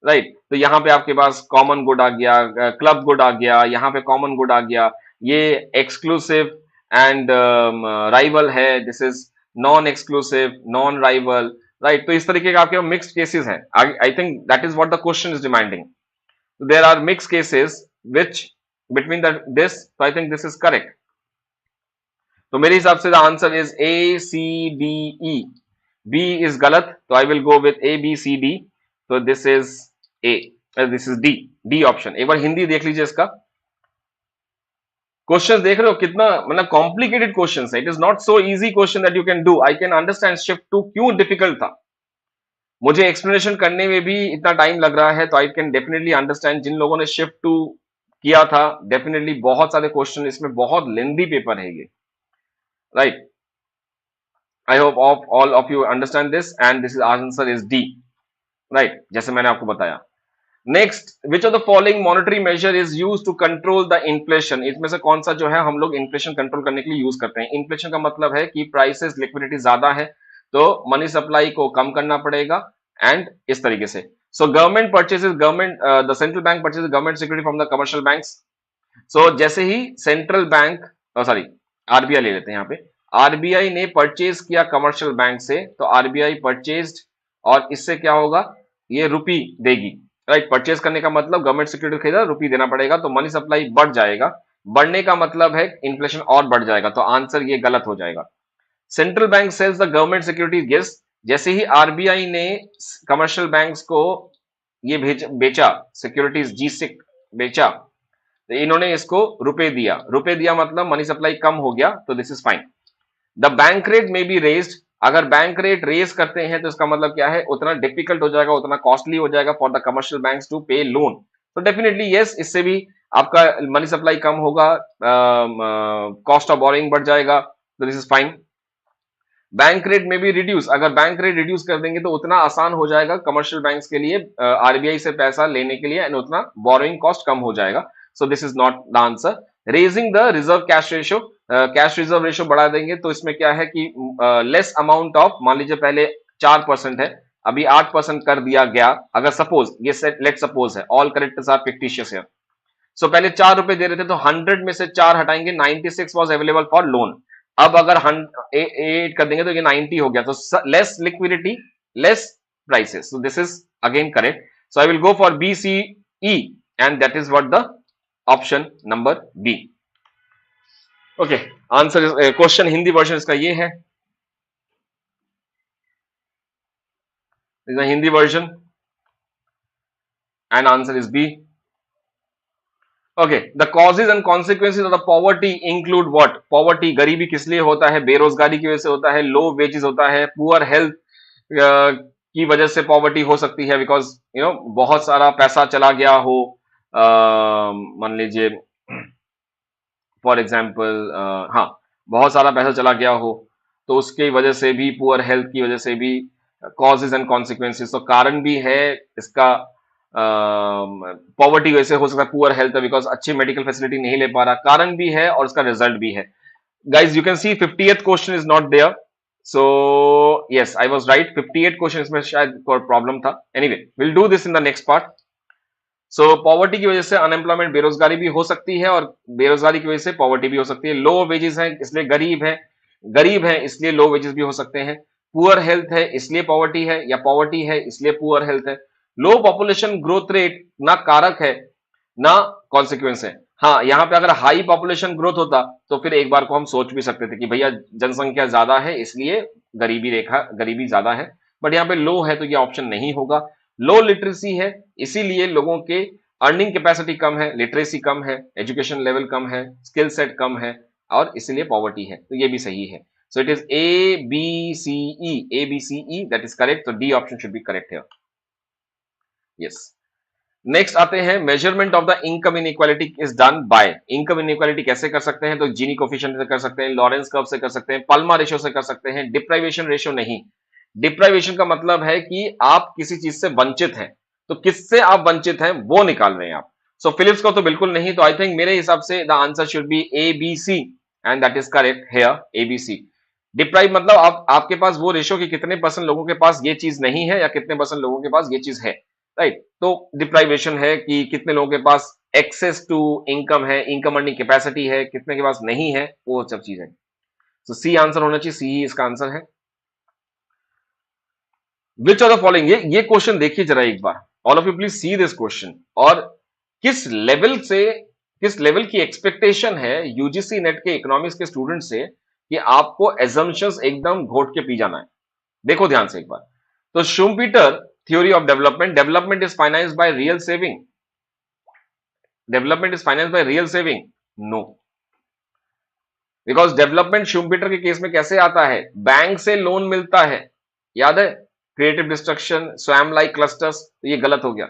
राइट। तो यहाँ पे आपके पास कॉमन गुड आ गया, क्लब गुड आ गया, यहाँ पे कॉमन गुड आ गया, ये एक्सक्लूसिव एंड राइवल है, this is non exclusive, non rival, right. तो इस तरीके के आपके मिक्स्ड केसेस हैं। I think that is what the question is demanding. There are mixed cases which between this, तो I think this is correct. तो मेरे हिसाब से the answer is A C D E, B is गलत, तो I will go with A B C D, तो this is A, this is D, D option. एक बार हिंदी देख लीजिए इसका, क्वेश्चन देख रहे हो कितना मतलब कॉम्प्लिकेटेड क्वेश्चन है, it is not so easy question that you can do. I can understand shift two क्यों डिफिकल्ट था, मुझे एक्सप्लेनेशन करने में भी इतना टाइम लग रहा है, तो आई कैन डेफिनेटली अंडरस्टैंड जिन लोगों ने शिफ्ट टू किया था, डेफिनेटली बहुत सारे क्वेश्चन, इसमें बहुत लेंदी पेपर है ये, right. I hope all of you understand this and this is answer is D, right, जैसे मैंने आपको बताया। Next, which of the following monetary measure is use to control the inflation, इसमें से कौन सा जो है हम लोग इन्फ्लेशन कंट्रोल करने के लिए यूज करते हैं। इन्फ्लेशन का मतलब है कि प्राइसेस लिक्विडिटी ज्यादा है तो मनी सप्लाई को कम करना पड़ेगा, एंड इस तरीके से। So government purchases, government the central bank purchases government security from the commercial banks. So जैसे ही सेंट्रल बैंक, सॉरी आरबीआई ले लेते हैं, यहाँ पे आरबीआई ने परचेज किया कमर्शियल बैंक से, तो आरबीआई परचेज्ड, और इससे क्या होगा, ये रुपी देगी, राइट। परचेज करने का मतलब गवर्नमेंट सिक्योरिटी खरीदा, रुपी देना पड़ेगा, तो मनी सप्लाई बढ़ जाएगा। बढ़ने का मतलब है इन्फ्लेशन और बढ़ जाएगा, तो आंसर ये गलत हो जाएगा। Central bank sells the government securities gives, जैसे ही आरबीआई ने कमर्शियल बैंक्स को ये बेचा, सिक्योरिटीज जी सिक बेचा, तो इन्होंने इसको रुपए दिया, रुपए दिया मतलब मनी सप्लाई कम हो गया, तो this is fine. The bank rate में बी रेज्ड, अगर बैंक रेट रेज करते हैं तो इसका मतलब क्या है, उतना डिफिकल्ट हो जाएगा, उतना कॉस्टली हो जाएगा for the commercial banks to pay loan, तो डेफिनेटली यस, इससे भी आपका मनी सप्लाई कम होगा, कॉस्ट ऑफ बोरिंग बढ़ जाएगा, तो this is fine. Bank rate में भी रिड्यूस, अगर बैंक रेट रिड्यूस कर देंगे तो उतना आसान हो जाएगा कमर्शियल बैंक्स के लिए आरबीआई से पैसा लेने के लिए, एंड उतना बोरोइंग कॉस्ट कम हो जाएगा, सो this is not the answer. Raising the reserve cash ratio, cash reserve ratio बढ़ा देंगे तो इसमें क्या है कि लेस अमाउंट ऑफ, मान लीजिए पहले 4% है, अभी 8% कर दिया गया, अगर सपोज ये लेट सपोज है, ऑल करेक्टर्स आर फिक्टिशियस है। सो पहले 4 रुपए दे रहे थे, तो 100 में से 4 हटाएंगे, 96 वॉज अवेलेबल फॉर लोन, अब अगर 8 कर देंगे तो ये 90 हो गया, तो less liquidity, less prices, so this is again correct. So I will go for B C E, and that is what the option number B. Okay, answer, question Hindi version इसका ये है, Hindi version, and answer is B. Okay, the causes and consequences of the poverty include what, poverty गरीबी किस लिए होता है, बेरोजगारी की वजह से होता है, लो वेजेस होता है, पुअर हेल्थ की वजह से पॉवर्टी हो सकती है, बिकॉज बहुत सारा पैसा चला गया हो, मान लीजिए फॉर एग्जाम्पल, हाँ, बहुत सारा पैसा चला गया हो, तो उसकी वजह से भी, पुअर हेल्थ की वजह से भी, कॉजेज एंड कॉन्सिक्वेंसेज, तो कारण भी है इसका, पॉवर्टी वैसे हो सकता है, पुअर हेल्थ है बिकॉज अच्छी मेडिकल फैसिलिटी नहीं ले पा रहा, कारण भी है और उसका रिजल्ट भी है। Guys you can see 50th question is not there, so yes I was right, 58 question इसमें शायद प्रॉब्लम था, anyway will do this in the next part. So poverty की वजह से अनएम्प्लॉयमेंट, बेरोजगारी भी हो सकती है, और बेरोजगारी की वजह से पॉवर्टी भी हो सकती है। लो वेजेस है इसलिए गरीब है, गरीब है इसलिए लो वेजेस भी हो सकते हैं। पुअर हेल्थ है इसलिए पॉवर्टी है, या पॉवर्टी है इसलिए पुअर हेल्थ है। लो पॉपुलेशन ग्रोथ रेट ना कारक है ना कॉन्सिक्वेंस है। हाँ, यहाँ पे अगर हाई पॉपुलेशन ग्रोथ होता तो फिर एक बार को हम सोच भी सकते थे कि भैया जनसंख्या ज्यादा है इसलिए गरीबी ज्यादा है, बट यहाँ पे लो है तो ये ऑप्शन नहीं होगा। लो लिटरेसी है इसीलिए लोगों के अर्निंग कैपेसिटी कम है, लिटरेसी कम है, एजुकेशन लेवल कम है, स्किल सेट कम है, और इसीलिए पॉवर्टी है, तो ये भी सही है। So it is A B C E, A B C E, that is correct, तो D option should be correct here, yes. Next आते हैं, measurement of the income inequality is done by, income inequality कैसे कर सकते हैं, तो जीनी कोफिशिएंट से कर सकते हैं, लॉरेंस कर्व से कर सकते हैं, पल्मा रेशियो से कर सकते हैं, डिप्राइवेशन रेशियो नहीं। डिप्राइवेशन का मतलब है कि आप किसी चीज से वंचित हैं, तो किससे आप वंचित हैं वो निकाल रहे हैं आप। सो फिलिप्स का तो बिल्कुल नहीं, तो आई थिंक मेरे हिसाब से the answer should be A B C, and that is correct here, A B C. Deprive मतलब आपके पास वो रेशियो कि कितने परसेंट लोगों के पास ये चीज नहीं है या कितने परसेंट लोगों के पास ये चीज है, राइट। तो डिप्राइवेशन है कि कितने लोगों के पास एक्सेस टू इनकम है, इनकम अर्निंग कैपेसिटी है, कितने के पास नहीं है, वो सब चीज है। तो सी आंसर होना चाहिए, सी ही इसका आंसर है। विच ऑफ द फॉलोइंग, ये क्वेश्चन देखिए जरा एक बार, all of you please see this question, और किस लेवल की एक्सपेक्टेशन है यूजीसी नेट के इकोनॉमिक्स के स्टूडेंट से कि आपको एजम्पशंस एकदम घोट के पी जाना है। देखो ध्यान से एक बार, तो Schumpeter theory of development, development is financed by real saving, development is financed by real saving, no, because development Schumpeter के केस में कैसे आता है, बैंक से लोन मिलता है, याद है, क्रिएटिव डिस्ट्रक्शन, स्वयं लाइक क्लस्टर्स, तो ये गलत हो गया।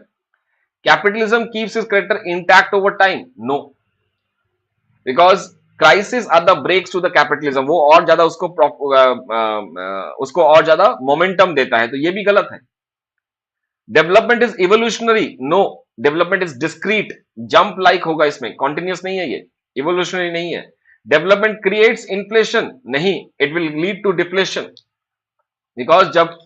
Capitalism keeps its character intact over time, no, because crisis are the breaks to the capitalism, वो और ज्यादा उसको और ज्यादा मोमेंटम देता है, तो ये भी गलत है। Development is evolutionary, no, development is discrete, jump like होगा इसमें, कॉन्टिन्यूस नहीं है ये, इवोल्यूशनरी नहीं है। डेवलपमेंट क्रिएट्स इन्फ्लेशन, नहीं, it will lead to deflation, because जब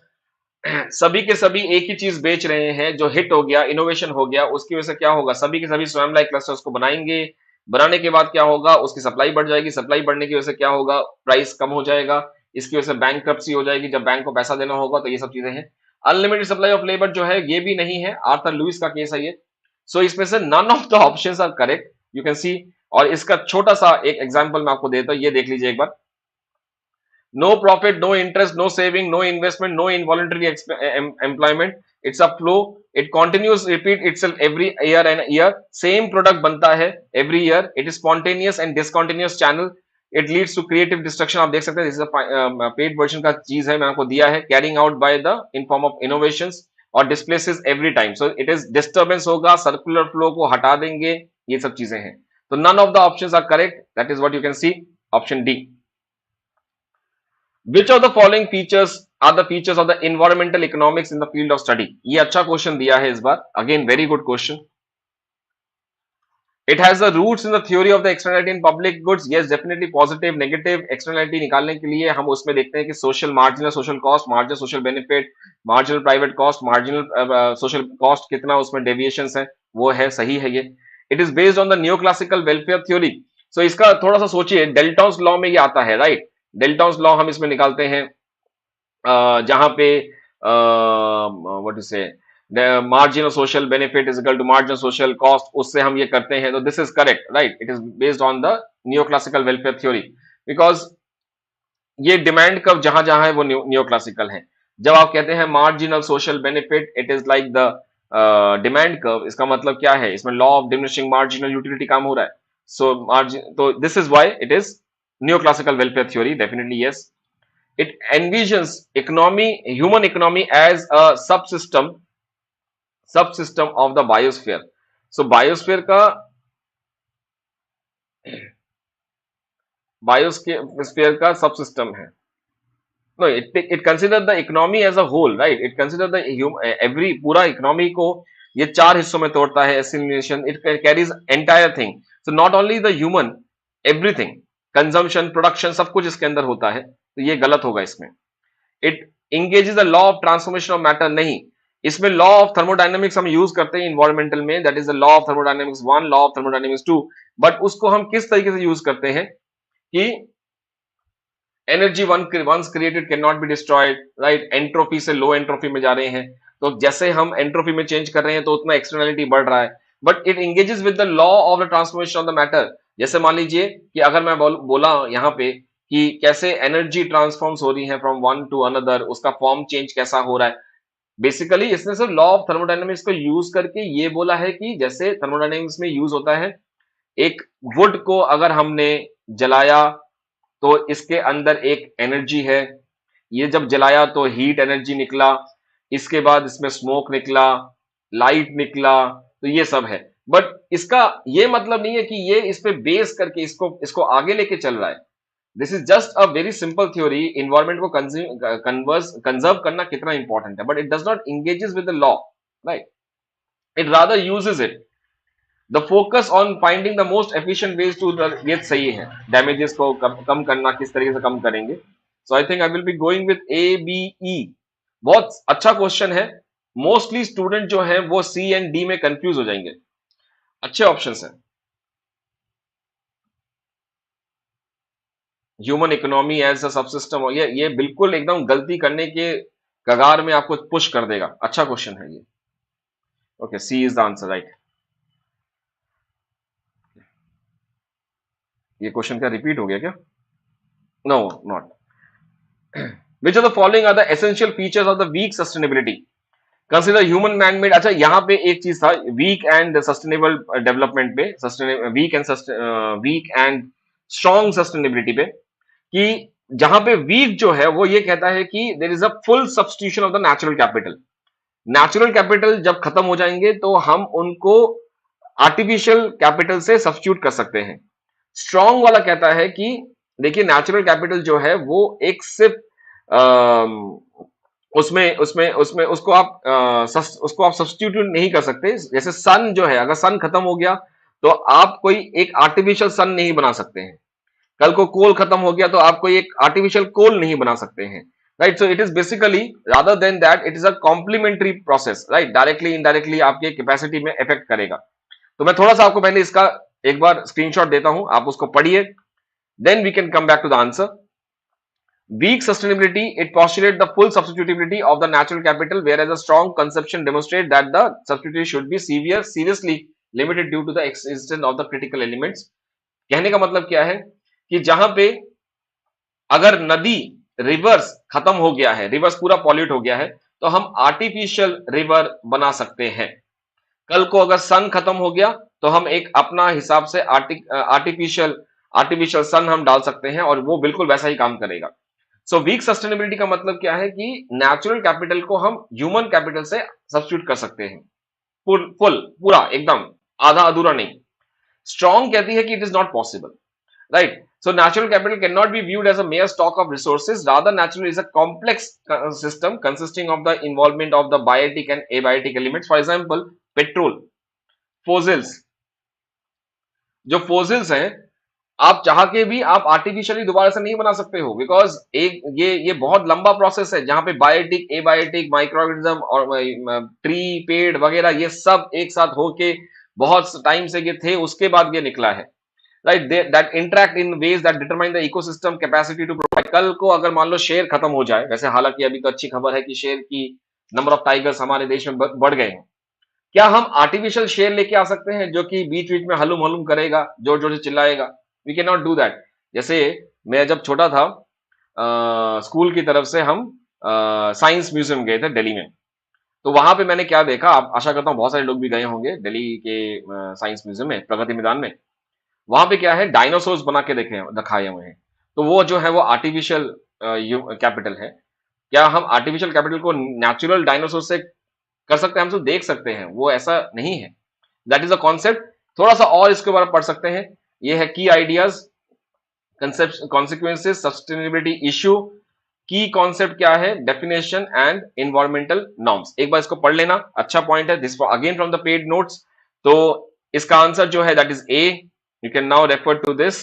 सभी के सभी एक ही चीज बेच रहे हैं, जो हिट हो गया, इनोवेशन हो गया, उसकी वजह से क्या होगा, सभी के सभी स्वयं लाइक क्लस्टर्स को बनाएंगे, बनाने के बाद क्या होगा, उसकी सप्लाई बढ़ जाएगी, सप्लाई बढ़ने की वजह से क्या होगा, प्राइस कम हो जाएगा, इसकी वजह से बैंकरप्सी हो जाएगी, जब बैंक को पैसा देना होगा, तो ये सब चीजें हैं। अनलिमिटेड सप्लाई ऑफ लेबर जो है, ये भी नहीं है, आर्थर लुइस का केस है ये। सो इसमें से none of the options are correct, you can see. और इसका छोटा सा एक एग्जांपल मैं आपको देता हूं, ये देख लीजिए एक बार। No profit, no interest, no saving, no investment, no involuntary employment. It's a flow. It continues repeat itself every year and year. Same product बनता है every year. It is spontaneous and discontinuous channel. It leads to creative destruction. आप देख सकते हैं, this is a paid version का चीज है, मैं आपको दिया है, carrying out by the in form of innovations और displaces every time. So it is disturbance होगा, circular flow को हटा देंगे, ये सब चीजें हैं। तो none of the options are correct. That is what you can see. Option D. Which of the following features are the features of the environmental economics in the field of study? ये अच्छा क्वेश्चन दिया है इस बार, again very good question. It has the roots in the theory of the externality in public goods. Yes, definitely positive, negative externality निकालने के लिए हम उसमें देखते हैं कि social marginal social cost, marginal social benefit, marginal private cost, marginal social cost कितना उसमें deviations है, वो है, सही है ये। It is based on the neoclassical welfare theory. So इसका थोड़ा सा सोचिए, डेल्टॉन्स लॉ में ये आता है, राइट? डेल्टॉन्स लॉ हम इसमें निकालते हैं, जहां पे what you say, marginal social benefit is equal to marginal social cost, उससे हम ये करते हैं, तो this is correct, right? It is based on the neo classical welfare theory, because ये डिमांड कर्व जहां जहां है वो नियो क्लासिकल है। जब आप कहते हैं marginal social benefit, it is like the demand curve, इसका मतलब क्या है, इसमें law of diminishing marginal utility काम हो रहा है। सो मार्जिन, तो this is why it is neoclassical welfare theory, definitely yes. It envisions economy, human economy as a subsystem of the biosphere. So biosphere का subsystem है। No, it consider the economy as a whole, right? It consider the every पूरा economy को ये चार हिस्सों में तोड़ता है, assimilation, it carries entire thing. So not only the human, everything, consumption, production, सब कुछ इसके अंदर होता है, तो ये गलत होगा इसमें। It engages the law of transformation of matter, नहीं, इसमें लॉ ऑफ थर्मोडायनेमिक्स हम यूज करते हैं इन्वायरमेंटल में, that is the law of thermodynamics 1, law of thermodynamics 2, but उसको हम किस तरीके से यूज करते हैं कि energy once created can not be destroyed, right? Entropy से लो एंट्रोपी में जा रहे हैं, तो जैसे हम एंट्रोपी में चेंज कर रहे हैं तो उतना एक्सटर्नलिटी बढ़ रहा है, but it engages with the law of the transformation of the matter. जैसे मान लीजिए कि अगर मैं बोला यहाँ पे कि कैसे एनर्जी ट्रांसफॉर्म्स हो रही है फ्रॉम वन टू अनदर, उसका फॉर्म चेंज कैसा हो रहा है, बेसिकली इसने सिर्फ लॉ ऑफ थर्मोडायनेमिक्स को यूज करके ये बोला है कि जैसे थर्मोडायनेमिक्स में यूज होता है, एक वुड को अगर हमने जलाया तो इसके अंदर एक एनर्जी है, ये जब जलाया तो हीट एनर्जी निकला, इसके बाद इसमें स्मोक निकला, लाइट निकला, तो ये सब है। बट इसका ये मतलब नहीं है कि ये इस पे बेस करके इसको आगे लेके चल रहा है। This is just a very simple theory, environment को कंजर्व करना कितना इंपॉर्टेंट है, but it does not engages with the law, right? It rather uses it, the focus on finding the most efficient ways to, ये सही है, डैमेजेस को कम करना, किस तरीके से कम करेंगे। So I think I will be going with A B E. बहुत अच्छा क्वेश्चन है, मोस्टली स्टूडेंट जो है वो सी एंड डी में कंफ्यूज हो जाएंगे, अच्छे ऑप्शंस हैं। Human economy as a subsystem, ये बिल्कुल एकदम गलती करने के कगार में आपको पुश कर देगा, अच्छा क्वेश्चन है ये। Okay, C is the answer, right? ये क्वेश्चन क्या रिपीट हो गया क्या? No, not. Which of the following are the essential features of the weak sustainability? Consider human man made. अच्छा, यहां पे एक चीज था वीक एंड सस्टेनेबल डेवलपमेंट पे, वीक एंड स्ट्रॉन्ग सस्टेनेबिलिटी पे, कि जहां पे वीक जो है वो ये कहता है कि there is a full substitution of the natural capital. Natural capital जब खत्म हो जाएंगे तो हम उनको आर्टिफिशियल कैपिटल से सब्स्टिट्यूट कर सकते हैं। स्ट्रॉन्ग वाला कहता है कि देखिए नेचुरल कैपिटल जो है वो एक सिर्फ अम, उसमें उसमें उसमें उसको आप सब्स्टिट्यूट नहीं कर सकते। जैसे सन जो है, अगर सन खत्म हो गया तो आप कोई एक आर्टिफिशियल सन नहीं बना सकते हैं। कल को कोल खत्म हो गया तो आप कोई एक आर्टिफिशियल कोल नहीं बना सकते हैं। Right, so it is basically rather than that it is a complementary process. Right, directly indirectly आपके कैपेसिटी में इफेक्ट करेगा। तो मैं थोड़ा सा आपको पहले इसका एक बार स्क्रीनशॉट देता हूं, आप उसको पढ़िए, then we can come back to the answer. Weak sustainability, it postulates the full substitutability of the natural capital, whereas a strong conception demonstrates that the substitutability should be seriously limited due to the existence of the critical elements। कहने का मतलब क्या है कि जहां पे अगर नदी, रिवर्स खत्म हो गया है, रिवर्स पूरा पॉल्यूट हो गया है, तो हम आर्टिफिशियल रिवर बना सकते हैं। कल को अगर सन खत्म हो गया तो हम एक अपना हिसाब से आर्टिफिशियल आर्टिफिशियल सन हम डाल सकते हैं और वो बिल्कुल वैसा ही काम करेगा। सो वीक सस्टेनेबिलिटी का मतलब क्या है कि नेचुरल कैपिटल को हम ह्यूमन कैपिटल से सब्स्टिट्यूट कर सकते हैं, पूरा एकदम, आधा अधूरा नहीं। स्ट्रॉन्ग कहती है कि it is not possible. Right, so natural capital cannot be viewed as a mere stock of resources, rather natural is a complex system consisting of the involvement of the biotic and abiotic elements। For example, petrol, fossils, जो fossils हैं आप चाह के भी आप आर्टिफिशियली दोबारा से नहीं बना सकते हो, बिकॉज एक ये बहुत लंबा प्रोसेस है जहां पे बायोटिक, एबायोटिक, माइक्रोऑर्गेनिज्म और ट्री, पेड़ वगैरह ये सब एक साथ होके बहुत टाइम से ये थे, उसके बाद ये निकला है। Right, that interact in ways that determine the ecosystem capacity to provide. कल को अगर मान लो शेर खत्म हो जाए, वैसे हालांकि अभी तो अच्छी खबर है कि शेर की नंबर ऑफ टाइगर्स हमारे देश में बढ़ गए हैं, क्या हम आर्टिफिशियल शेर लेके आ सकते हैं जो कि बीच बीच में हलुम हलुम करेगा, जोर जोर से चिल्लाएगा? We can not do that. जैसे मैं जब छोटा था, स्कूल की तरफ से हम साइंस म्यूजियम गए थे दिल्ली में, तो वहां पे मैंने क्या देखा, आप आशा करता हूँ बहुत सारे लोग भी गए होंगे दिल्ली के साइंस म्यूजियम में, प्रगति मैदान में। वहां पे क्या है, डायनासोर्स बना के दिखाए हुए हैं। तो वो जो है वो आर्टिफिशियल कैपिटल है। क्या हम आर्टिफिशियल कैपिटल को नेचुरल डायनासोर से कर सकते हैं? हम सब देख सकते हैं, वो ऐसा नहीं है। That is a concept. थोड़ा सा और इसके बारे में पढ़ सकते हैं। ये है की ideas, concept, consequences, sustainability issue, की कॉन्सेप्ट क्या है, डेफिनेशन एंड एनवायरमेंटल नॉर्म्स। एक बार इसको पढ़ लेना, अच्छा पॉइंट है this, again from the paid notes. तो इसका आंसर जो है that is A. You can now refer to this,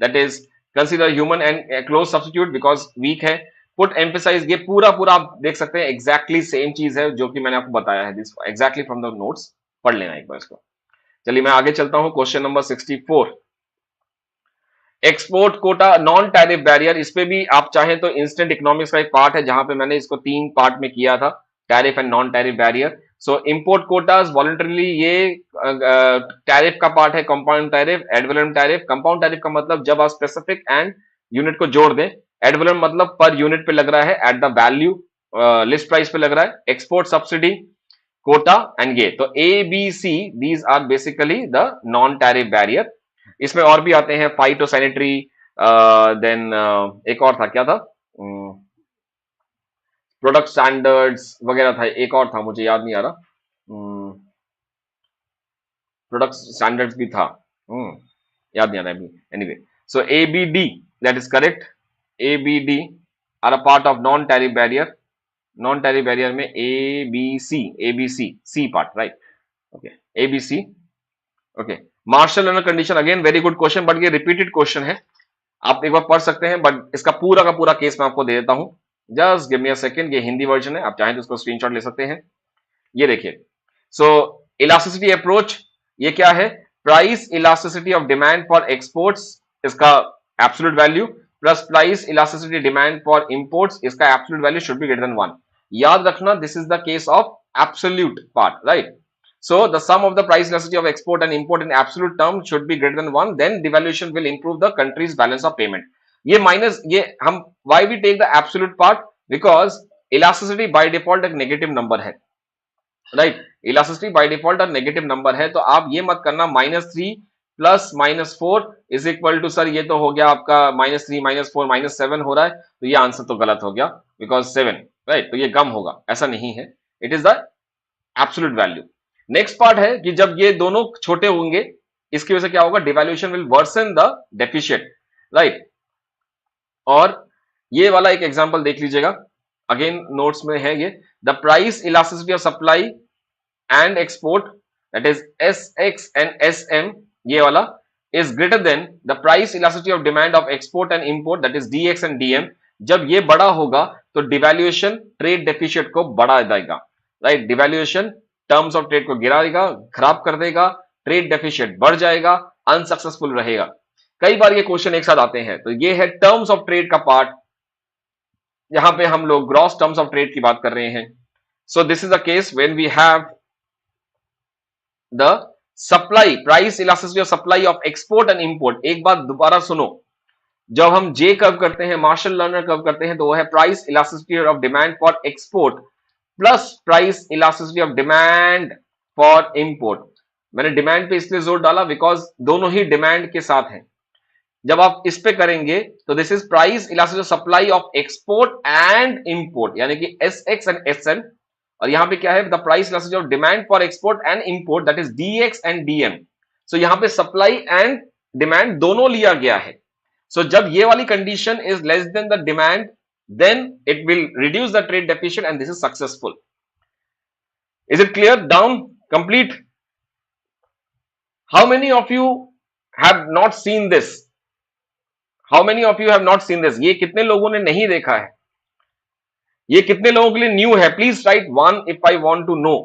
that is consider human and close substitute because weak है। पुट एम्फेसाइज, ये पूरा पूरा आप देख सकते हैं, एग्जैक्टली सेम चीज है जो कि मैंने आपको बताया है, this exactly from the notes, पढ़ लेना एक बार इसको। चलिए मैं आगे चलता हूं, question number 64। Export quota non tariff barrier, इस पे भी आप चाहें तो इंस्टेंट इकोनॉमिक्स का एक पार्ट है जहां पे मैंने इसको 3 पार्ट में किया था, tariff and non tariff barrier. So import quotas voluntarily, ये टैरिफ का पार्ट है। Compound tariff, ad valorem tariff. Compound tariff का मतलब जब आप स्पेसिफिक एंड यूनिट को जोड़ दें। एड वैलोरम मतलब पर यूनिट पे लग रहा है, at the value list price पे लग रहा है। एक्सपोर्ट सब्सिडी, कोटा एंड ये, तो A B C these are basically the non tariff barrier. इसमें और भी आते हैं, फाइटो सैनिटरी, देन एक और था, क्या था, प्रोडक्ट स्टैंडर्ड्स वगैरह था, एक और था मुझे याद नहीं आ रहा, प्रोडक्ट स्टैंडर्ड्स भी था, याद नहीं आ रहा अभी। Anyway, so A B D, that is correct. A B D are a part of non tariff barrier. Non tariff barrier में A B C part, right, okay, A B C, okay. Martial law condition, again very good question, but ये रिपीटेड क्वेश्चन है, आप एक बार पढ़ सकते हैं, बट इसका पूरा का पूरा केस मैं आपको दे देता हूं। Just give me a second, ये हिंदी वर्जन है, आप चाहें तो इसको स्क्रीनशॉट ले सकते हैं। ये देखिए, सो इलास्टिसिटी अप्रोच, ये क्या है, price elasticity of demand for exports, इसका absolute value, plus price elasticity demand for imports, इसका absolute value should be greater than 1। याद रखना, this is the case of absolute part, right. So the sum of the price elasticity of export and import in absolute term should be greater than 1, then devaluation will improve the country's balance of payment। ये माइनस, ये हम why we take the absolute part, because elasticity by default एक नेगेटिव नंबर है, राइट। इलास्टिसिटी बाय डिफॉल्ट और नेगेटिव नंबर है, तो आप ये मत करना -3 plus -4 is equal to, sir ये तो हो गया आपका -3 -4 -7 हो रहा है, तो ये आंसर तो गलत हो गया बिकॉज 7, राइट, तो ये कम होगा, ऐसा नहीं है, it is the absolute value. Next part है कि जब ये दोनों छोटे होंगे, इसकी वजह से क्या होगा, devaluation will worsen the deficit, right. और ये वाला एक एग्जांपल देख लीजिएगा, अगेन नोट्स में है ये, the price elasticity of supply and export, that is S X and S M, ये वाला is greater than the price elasticity of demand of export and import, that is D X and D M. जब ये बड़ा होगा तो डिवैल्यूएशन ट्रेड डेफिशिएट को बढ़ा देगा, right. Devaluation terms of trade को गिरा देगा, खराब कर देगा, ट्रेड डेफिशिएट बढ़ जाएगा, अनसक्सेसफुल रहेगा। कई बार ये क्वेश्चन एक साथ आते हैं, तो ये है टर्म्स ऑफ ट्रेड का पार्ट, यहां पे हम लोग ग्रॉस टर्म्स ऑफ ट्रेड की बात कर रहे हैं। So this is the case when we have the supply price elasticity of supply of export and import. एक बात दोबारा सुनो, जब हम जे कर्व करते हैं, मार्शल लर्नर कर्व करते हैं, तो वो है price elasticity of demand for export plus price elasticity of demand for import. मैंने डिमांड पे इसलिए जोर डाला बिकॉज दोनों ही डिमांड के साथ हैं। जब आप इस पे करेंगे तो this is price elasticity of supply of export and import, यानी कि S X and S N, और यहां पे क्या है, the price elasticity of demand for export and import, that is D X and D M. So यहां पे सप्लाई एंड डिमांड दोनों लिया गया है। सो जब ये वाली condition is less then the demand, then it will reduce the trade deficit and this is successful. Is it clear down complete? How many of you have not seen this? How many of you have not seen this? ये कितने लोगों ने नहीं देखा है? ये कितने लोगों के लिए न्यू है? Please write 1 if I want to know.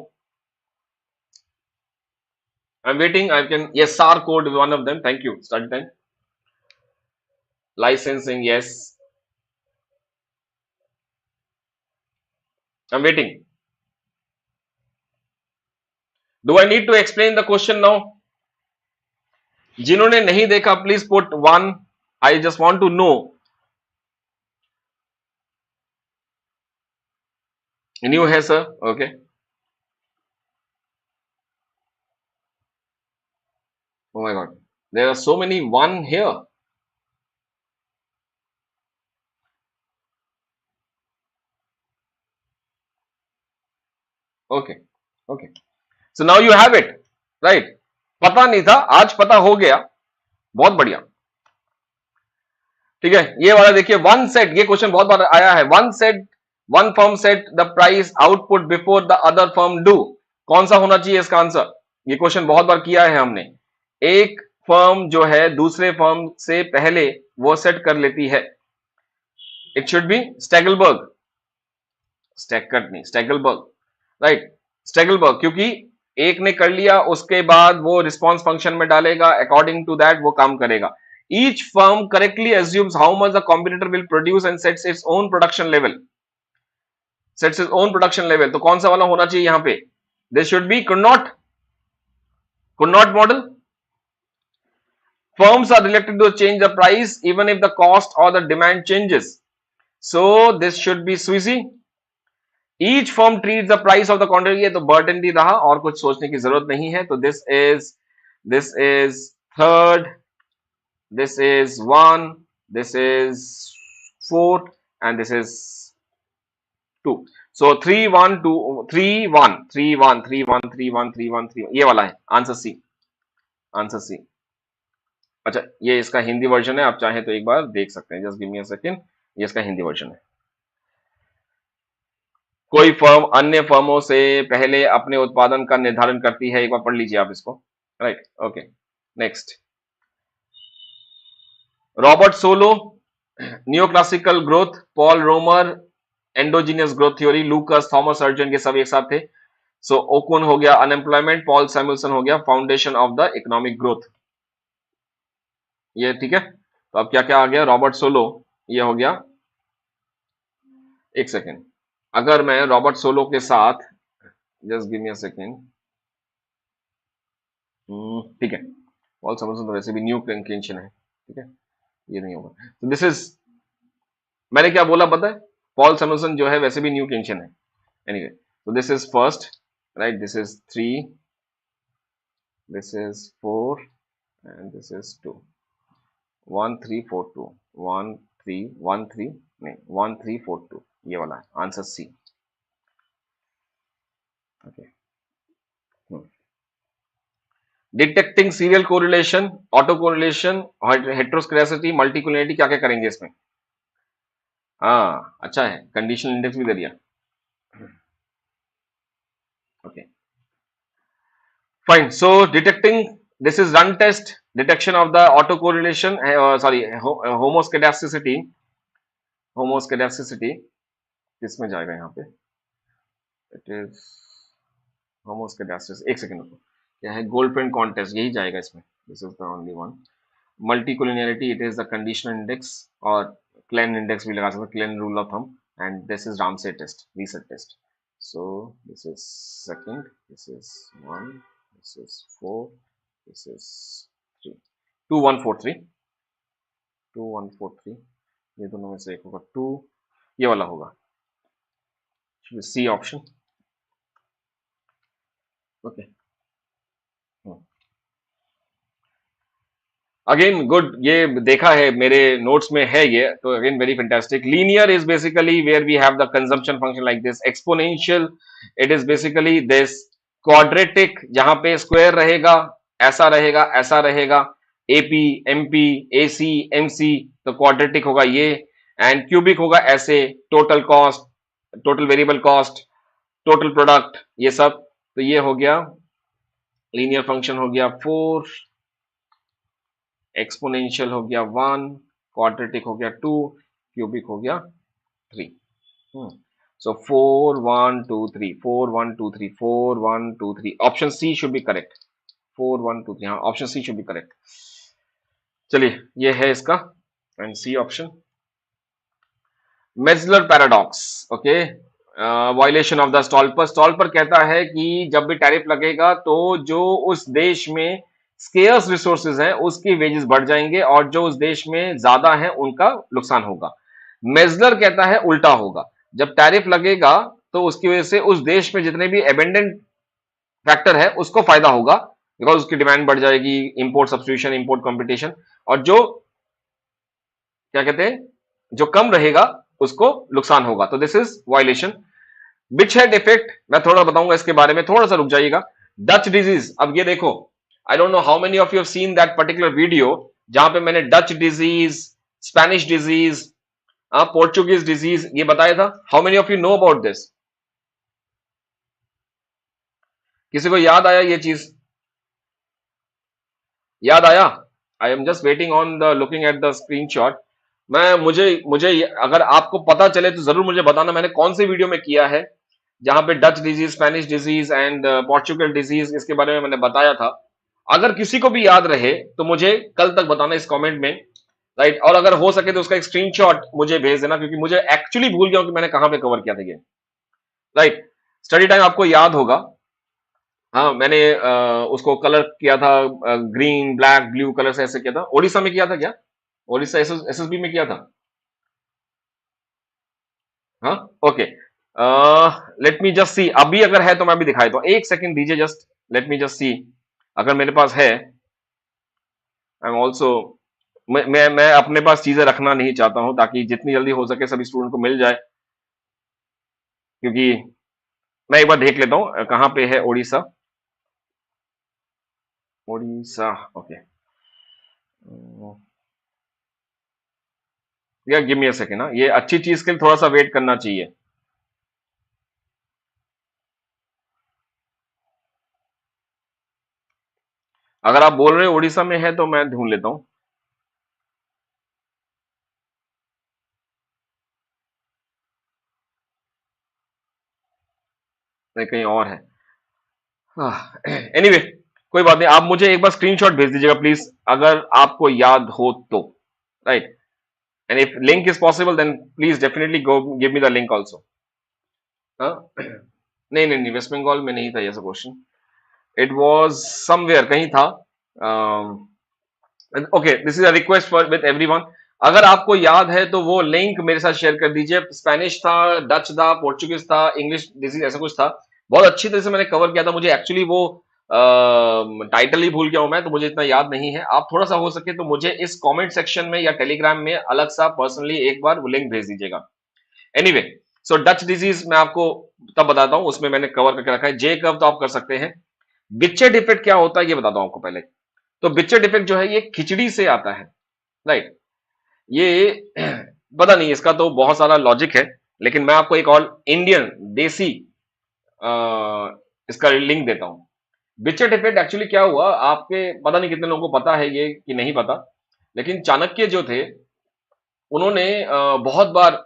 I'm waiting. I can, yes, SAR code is one of them. Thank you. Study time. Licensing, yes. I'm waiting. Do I need to explain the question now? जिन्होंने नहीं देखा please put 1, I just want to know. New है sir, okay. Oh my god, there are so many 1 here. Okay, okay. So now you have it, right? पता नहीं था, आज पता हो गया, बहुत बढ़िया। ठीक है, ये वाला देखिए, वन सेट, ये क्वेश्चन बहुत बार आया है। One set, one firm set the price output before the other firm do. कौन सा होना चाहिए इसका आंसर? ये क्वेश्चन बहुत बार किया है हमने। एक फर्म जो है दूसरे फर्म से पहले वो सेट कर लेती है। इट शुड बी स्टैगलबर्ग, स्टैकर्ट नहीं, स्टैगलबर्ग, राइट, स्टैगलबर्ग, क्योंकि एक ने कर लिया उसके बाद वो रिस्पॉन्स फंक्शन में डालेगा, अकॉर्डिंग टू दैट वो काम करेगा। Each firm correctly assumes how much the competitor will produce and sets its own production level. Sets its own production level. तो कौन सा वाला होना चाहिए यहाँ पे? This should be could not model. Firms are reluctant to change the price even if the cost or the demand changes. So this should be Sweezy. Each firm treats the price of the contract. ये तो बर्टनली रहा और कुछ सोचने की जरूरत नहीं है। तो this is third, this is 1, this is 4 and this is 2. So 3 1 2 3 1 3 1 3 1 3 1 3 1 3 1, ये वाला है आंसर सी, आंसर सी। अच्छा, ये इसका हिंदी वर्जन है, आप चाहें तो एक बार देख सकते हैं, just give me a second. ये इसका हिंदी वर्जन है। कोई फर्म अन्य फर्मों से पहले अपने उत्पादन का निर्धारण करती है, एक बार पढ़ लीजिए आप इसको, right, okay. Next, Robert Solow, neoclassical growth, Paul Romer, endogenous growth theory, Lucas, Thomas अर्जन, ये सब एक साथ थे। सो ओकुन हो गया अनएम्प्लॉयमेंट, पॉल सैमुअल्सन हो गया foundation of the economic growth. ये ठीक है। तो अब क्या क्या आ गया? रॉबर्ट सोलो, ये हो गया। एक सेकेंड, अगर मैं रॉबर्ट सोलो के साथ, just give me a second, ठीक है, पॉल सैमुअल्सन तो वैसे भी न्यू कंकेंशन है, ठीक है, ये नहीं होगा। तो दिस इज, मैंने क्या बोला पता है, पॉल सैमुअल्सन जो है वैसे भी न्यू केंशियन है। एनीवे, तो this is first, right, this is 3, this is 4 and this is 2, 1342, 1313 नहीं 1342, ये वाला है answer C. Okay, detecting serial correlation, auto correlation, heteroscedasticity, multicollinearity, क्या क्या करेंगे इसमें? हाँ अच्छा है, कंडीशनल इंडेक्स भी दे दिया। Okay fine, so detecting, this is run test detection of the auto correlation, sorry homoscedasticity, homoscedasticity किसमें जाएगा यहाँ पे? इट इज होमोस्केडास्टिस, एक सेकंड रुको, क्या है? गोल्डफ्रेंड कॉन्टेस्ट, यही जाएगा इसमें, this is the only one. Multicollinearity, it is the conditional index, और क्लेन इंडेक्स भी लगा सकते, Klein rule of thumb, and this is Ramsey test, reset test. So this is second, this is 1, this is 4, this is 3, 2143, 2143, ये दोनों में से एक होगा, 2 ये वाला होगा, C option. Okay, again good, ये देखा है मेरे नोट्स में है ये, तो again very fantastic. Linear is basically where we have the consumption function like this. Exponential, it is basically this. Quadratic, जहां पे स्क्वायर रहेगा, ऐसा रहेगा, ऐसा रहेगा, एपी, एमपी, एसी, एमसी, तो क्वाड्रेटिक होगा ये। एंड क्यूबिक होगा ऐसे, total cost, total variable cost, total product, ये सब। तो ये हो गया लीनियर फंक्शन, हो गया 4, एक्सपोनेंशियल हो गया 1, क्वाड्रेटिक हो गया 2, क्यूबिक हो गया 3। सो 4 1 2 3, 4 1 2 3, 4 1 2 3, option C should be correct. 4 1 2 3, हाँ option C should be correct. चलिए ये है इसका, and C option. Metzler paradox, okay, violation of the Stolper. Stolper कहता है कि जब भी टैरिफ लगेगा तो जो उस देश में स्केयर्स रिसोर्सेज हैं उसकी वेजेस बढ़ जाएंगे, और जो उस देश में ज्यादा हैं उनका नुकसान होगा। मेजलर कहता है उल्टा होगा, जब टैरिफ लगेगा तो उसकी वजह से उस देश में जितने भी एबेंडेंट फैक्टर है उसको फायदा होगा, बिकॉज उसकी डिमांड बढ़ जाएगी, इंपोर्ट सब्सटीट्यूशन, इंपोर्ट कंपटीशन, और जो क्या कहते हैं जो कम रहेगा उसको नुकसान होगा। तो this is violation. Beachhead effect, मैं थोड़ा बताऊंगा इसके बारे में, थोड़ा सा रुक जाइएगा। डच डिजीज, अब ये देखो, आई don't know how many of you have seen that particular video जहां पे मैंने Dutch disease, Spanish disease, Portuguese disease ये बताया था। How many of you know about this? किसी को याद आया ये चीज? याद आया? I am just waiting on the looking at the screenshot. मैं मुझे मुझे अगर आपको पता चले तो जरूर मुझे बताना, मैंने कौन सी वीडियो में किया है जहां पे Dutch disease, Spanish disease and Portugal disease इसके बारे में मैंने बताया था। अगर किसी को भी याद रहे तो मुझे कल तक बताना इस कमेंट में, राइट। और अगर हो सके तो उसका एक स्क्रीनशॉट मुझे भेज देना, क्योंकि मुझे एक्चुअली भूल गया हूं कि मैंने कहां पे कवर किया था ये, राइट। स्टडी टाइम आपको याद होगा, हाँ मैंने उसको कलर किया था, ग्रीन ब्लैक ब्लू कलर से ऐसे किया था। ओडिशा में किया था क्या? ओडिशा एसएसबी में किया था, हाँ okay. Let me just see, अभी अगर है तो मैं भी दिखाई दूं, एक सेकंड दीजिए just, let me just see अगर मेरे पास है। आई एम ऑल्सो, मैं अपने पास चीजें रखना नहीं चाहता हूं ताकि जितनी जल्दी हो सके सभी स्टूडेंट को मिल जाए, क्योंकि मैं एक बार देख लेता हूं कहां पे है ओडिशा। ओडिशा, ओके, या गिव मी अ सेकंड ना, ये अच्छी चीज के लिए थोड़ा सा वेट करना चाहिए। अगर आप बोल रहे हो उड़ीसा में है तो मैं ढूंढ लेता हूं। नहीं कहीं और है। एनीवे कोई बात नहीं, आप मुझे एक बार स्क्रीनशॉट भेज दीजिएगा प्लीज, अगर आपको याद हो तो, right. And if link is possible then please definitely go give me the link also. नहीं नहीं नहीं, वेस्ट बंगाल में नहीं था ये क्वेश्चन, इट वॉज समवेयर कहीं था। Okay, this is a request for with everyone, अगर आपको याद है तो वो लिंक मेरे साथ शेयर कर दीजिए। स्पेनिश था, डच था, पोर्चुगीज था, इंग्लिश डिजीज ऐसा कुछ था, बहुत अच्छी तरह से मैंने कवर किया था। मुझे एक्चुअली वो टाइटल ही भूल गया हूं मैं, तो मुझे इतना याद नहीं है। आप थोड़ा सा हो सके तो मुझे इस कमेंट सेक्शन में या टेलीग्राम में अलग सा पर्सनली एक बार वो लिंक भेज दीजिएगा। एनीवे, सो डच डिजीज मैं आपको तब बताता हूं, उसमें मैंने कवर करके रखा है। जे कर्व तो आप कर सकते हैं। बिच्चर डिफेक्ट क्या होता है ये बताता हूं आपको पहले। तो बिच्चर डिफेक्ट जो है ये खिचड़ी से आता है, राइट। ये पता नहीं, इसका तो बहुत सारा लॉजिक है, लेकिन मैं आपको एक और इंडियन देसी इसका लिंक देता हूं। बिच्चर डिफेक्ट एक्चुअली क्या हुआ, आपके पता नहीं कितने लोगों को पता है ये कि नहीं पता, लेकिन चाणक्य जो थे उन्होंने बहुत बार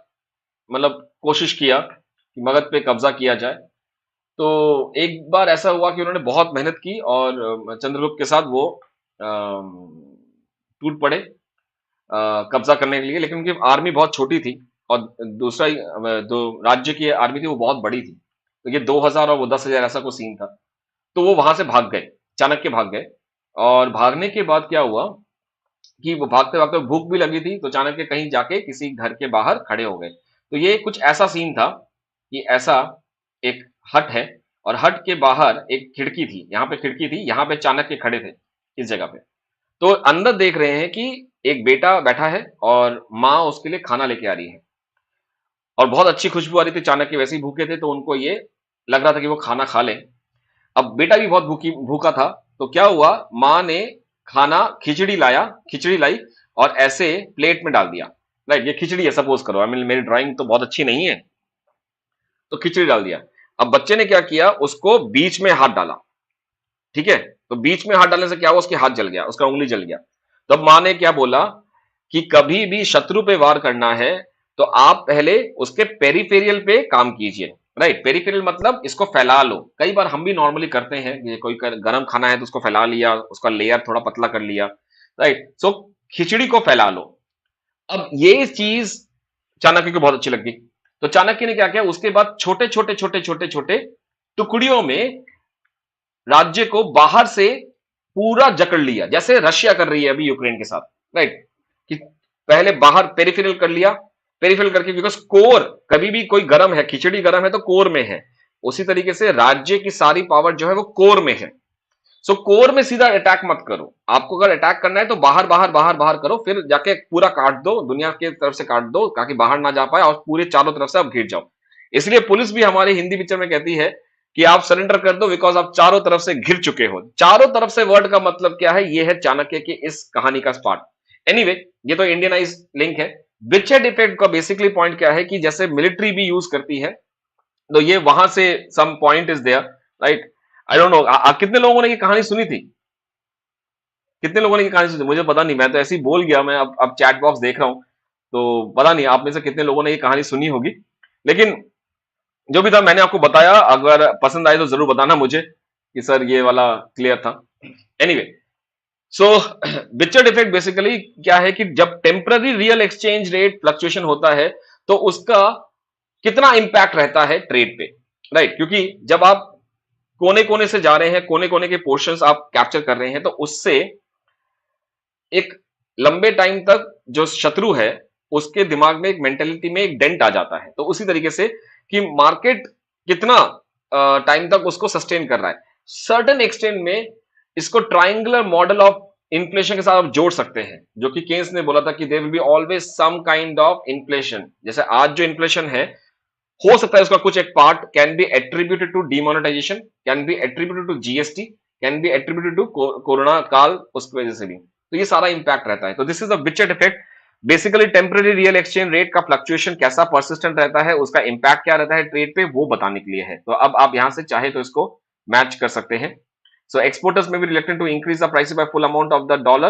मतलब कोशिश किया कि मगध पे कब्जा किया जाए। तो एक बार ऐसा हुआ कि उन्होंने बहुत मेहनत की और चंद्रगुप्त के साथ वो टूट पड़े कब्जा करने के लिए, लेकिन उनकी आर्मी बहुत छोटी थी और दूसरा जो राज्य की आर्मी थी वो बहुत बड़ी थी। तो ये 2000 और वो 10,000 ऐसा कुछ सीन था। तो वो वहां से भाग गए, चाणक्य भाग गए। और भागने के बाद क्या हुआ कि वो भागते भागते भूख भी लगी थी, तो चाणक्य कहीं जाके किसी घर के बाहर खड़े हो गए। तो ये कुछ ऐसा सीन था कि ऐसा एक हट है और हट के बाहर एक खिड़की थी, यहाँ पे खिड़की थी, यहाँ पे चाणक्य खड़े थे इस जगह पे। तो अंदर देख रहे हैं कि एक बेटा बैठा है और माँ उसके लिए खाना लेके आ रही है और बहुत अच्छी खुशबू आ रही थी। चाणक्य वैसे ही भूखे थे तो उनको ये लग रहा था कि वो खाना खा लें। अब बेटा भी बहुत भूखा था। तो क्या हुआ, माँ ने खाना खिचड़ी लाई और ऐसे प्लेट में डाल दिया। राइट, ये खिचड़ी है सपोज करो, आई मीन मेरी ड्राइंग तो बहुत अच्छी नहीं है, तो खिचड़ी डाल दिया। अब बच्चे ने क्या किया, उसको बीच में हाथ डाला। ठीक है, तो बीच में हाथ डालने से क्या हुआ, उसके हाथ जल गया, उसका उंगली जल गया। तो अब माँ ने क्या बोला कि कभी भी शत्रु पे वार करना है तो आप पहले उसके पेरिफेरियल पे काम कीजिए। राइट, पेरिफेरियल मतलब इसको फैला लो। कई बार हम भी नॉर्मली करते हैं, ये कोई गरम खाना है तो उसको फैला लिया, उसका लेयर थोड़ा पतला कर लिया। राइट, सो खिचड़ी को फैला लो। अब ये चीज चाणक्य को बहुत अच्छी लगी। तो चाणक्य ने क्या किया, उसके बाद छोटे छोटे छोटे छोटे छोटे टुकड़ियों में राज्य को बाहर से पूरा जकड़ लिया, जैसे रशिया कर रही है अभी यूक्रेन के साथ। राइट, कि पहले बाहर पेरिफेरल कर लिया, पेरिफेरल करके, बिकॉज कोर कभी भी कोई गर्म है, खिचड़ी गर्म है तो कोर में है। उसी तरीके से राज्य की सारी पावर जो है वो कोर में है। सो कोर में सीधा अटैक मत करो, आपको अगर अटैक करना है तो बाहर बाहर बाहर बाहर करो, फिर जाके पूरा काट दो, दुनिया की तरफ से काट दो ताकि बाहर ना जा पाए और पूरे चारों तरफ से आप घिर जाओ। इसलिए पुलिस भी हमारी हिंदी पिक्चर में कहती है कि आप सरेंडर कर दो, बिकॉज आप चारों तरफ से घिर चुके हो। चारों तरफ से वर्ड का मतलब क्या है, ये है चाणक्य की इस कहानी का पार्ट। एनीवे, ये तो इंडियनाइज लिंक है। बिच्चर डिफेक्ट का बेसिकली पॉइंट क्या है कि जैसे मिलिट्री भी यूज करती है, तो ये वहां से some point is there. Right, I don't know कितने लोगों ने ये कहानी सुनी थी, कितने लोगों ने ये कहानी सुनी, मुझे पता नहीं, मैं तो ऐसे ही बोल गया। मैं अब चैट बॉक्स देख रहा हूं, तो पता नहीं आप में से कितने लोगों ने ये कहानी सुनी होगी। लेकिन जो भी था मैंने आपको बताया, अगर पसंद आए तो जरूर बताना मुझे कि सर ये वाला क्लियर था। एनीवे, सो बिच्चर डिफेक्ट बेसिकली क्या है कि जब temporary real exchange rate fluctuation होता है तो उसका कितना इंपैक्ट रहता है ट्रेड पे। राइट, क्योंकि जब आप कोने कोने से जा रहे हैं, कोने कोने के पोर्शंस आप कैप्चर कर रहे हैं, तो उससे एक लंबे टाइम तक जो शत्रु है उसके दिमाग में, एक मेंटेलिटी में एक डेंट आ जाता है। तो उसी तरीके से कि मार्केट कितना टाइम तक उसको सस्टेन कर रहा है। सर्टेन एक्सटेंट में इसको ट्राइंगुलर मॉडल ऑफ इन्फ्लेशन के साथ आप जोड़ सकते हैं, जो कि केन्स ने बोला था कि there will be always some kind of inflation. जैसे आज जो इन्फ्लेशन है, हो सकता है उसका कुछ एक part can be attributed to demonetization, can be attributed to GST, can be attributed to corona काल, उसकी वजह से भी। तो ये सारा इंपैक्ट रहता है। तो दिस इज अ बिच्चर effect. Basically temporary real exchange rate का फ्लक्चुएशन कैसा परसिस्टेंट रहता है, उसका इंपैक्ट क्या रहता है ट्रेड पे, वो बताने के लिए है। तो अब आप यहां से चाहे तो इसको मैच कर सकते हैं। सो एक्सपोर्टर्स में भी reluctant to increase the price by full amount of the dollar,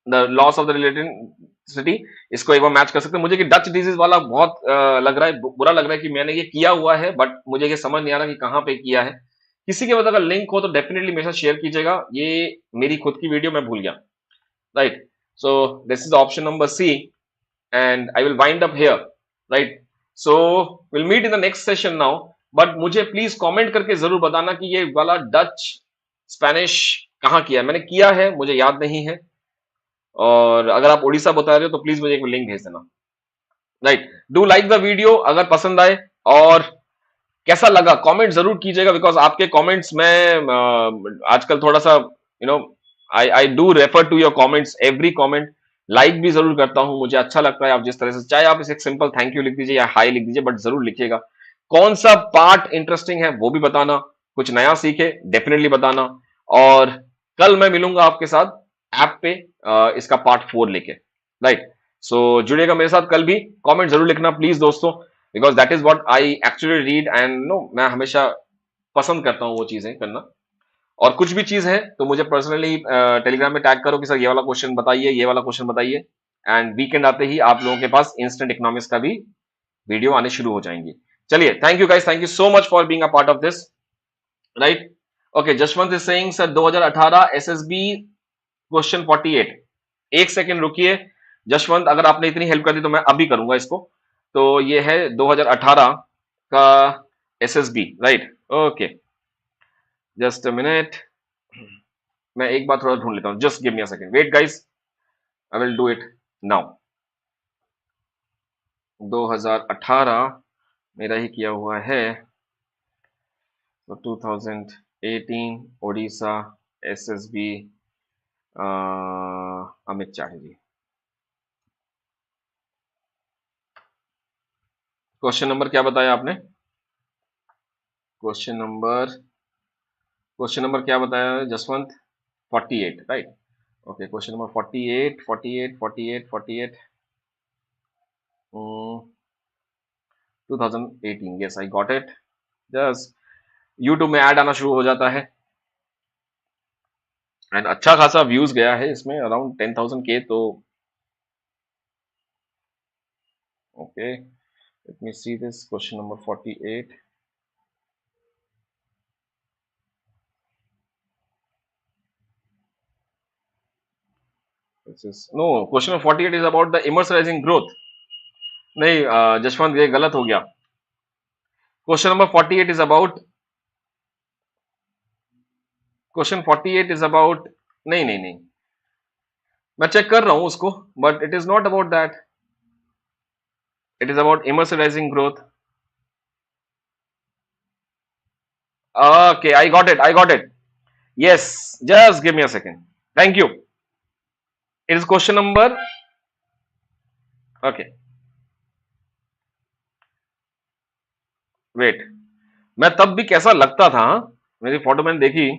the loss of the related, इसको एक बार मैच कर सकते हैं। मुझे कि डच डिजीज वाला बहुत लग रहा है, बुरा लग रहा है कि मैंने ये किया हुआ है, बट मुझे ये समझ नहीं आ रहा कि कहां पे किया है। किसी के पास अगर लिंक हो तो डेफिनेटली मेरे साथ शेयर कीजिएगा, ये मेरी खुद की वीडियो मैं भूल गया। Right, so this is option number C and I will wind up here. Right, so will meet in the next session now, but मुझे प्लीज कमेंट करके जरूर बताना कि ये वाला डच स्पेनिश कहाँ किया है। मैंने किया है, मुझे याद नहीं है, और अगर आप उड़ीसा बता रहे हो तो प्लीज मुझे एक लिंक भेज देना। Right, do like the video अगर पसंद आए, और कैसा लगा कमेंट जरूर कीजिएगा, बिकॉज आपके कमेंट्स में आजकल थोड़ा सा I I do refer to your comments, every comment like भी जरूर करता हूं, मुझे अच्छा लगता है आप जिस तरह से, चाहे आप इसे एक सिंपल थैंक यू लिख दीजिए या हाई लिख दीजिए, बट जरूर लिखिएगा। कौन सा पार्ट इंटरेस्टिंग है वो भी बताना, कुछ नया सीखे डेफिनेटली बताना, और कल मैं मिलूंगा आपके साथ ऐप पे इसका पार्ट 4 लेके, राइट। सो जुड़िएगा मेरे साथ कल भी, कमेंट जरूर लिखना प्लीज दोस्तों, because that is what I actually read and no, मैं हमेशा पसंद करता हूँ वो चीजें करना। और कुछ भी चीज है तो मुझे पर्सनली टेलीग्राम में टैग करो कि सर ये वाला क्वेश्चन बताइए, ये वाला क्वेश्चन बताइए, एंड वीकेंड आते ही आप लोगों के पास इंस्टेंट इकोनॉमिक्स का भी वीडियो आने शुरू हो जाएंगी। चलिए, thank you guys, thank you so much for being a part of this, right. Okay, Jaswant is saying sir 2018 SSB question 48। एक सेकंड रुकिए जशवंत, अगर आपने इतनी हेल्प कर दी तो मैं अभी करूंगा इसको। तो ये है 2018 का SSB, right. Okay, just a minute, मैं एक बार थोड़ा ढूंढ लेता हूं, just give me a second, wait guys, I will do it now. 2018 मेरा ही किया हुआ है, तो 2018 ओडिशा एसएसबी अमित चाहे जी। क्वेश्चन नंबर क्या बताया आपने? क्वेश्चन नंबर क्या बताया Jaswant? 48, right. Okay, question number 48, 48, 48, 48, 2018, yes I got it. Just YouTube में ऐड आना शुरू हो जाता है, एंड अच्छा खासा व्यूज गया है इसमें, अराउंड 10,000 के। तो okay, let me see this question number 48। This is no, question number 48 is about the immiserizing growth. नहीं जसवंत, ये गलत हो गया। Question number 48 is about, question 48 is about, नहीं नहीं नहीं, मैं चेक कर रहा हूं उसको, but it is not about that, it is about immiserizing growth. Okay, I got it. I got it. Yes, just give me a second. Thank you. It is question number. Okay, wait. मैं तब भी कैसा लगता था, हाँ? मेरी फोटो मैंने देखी।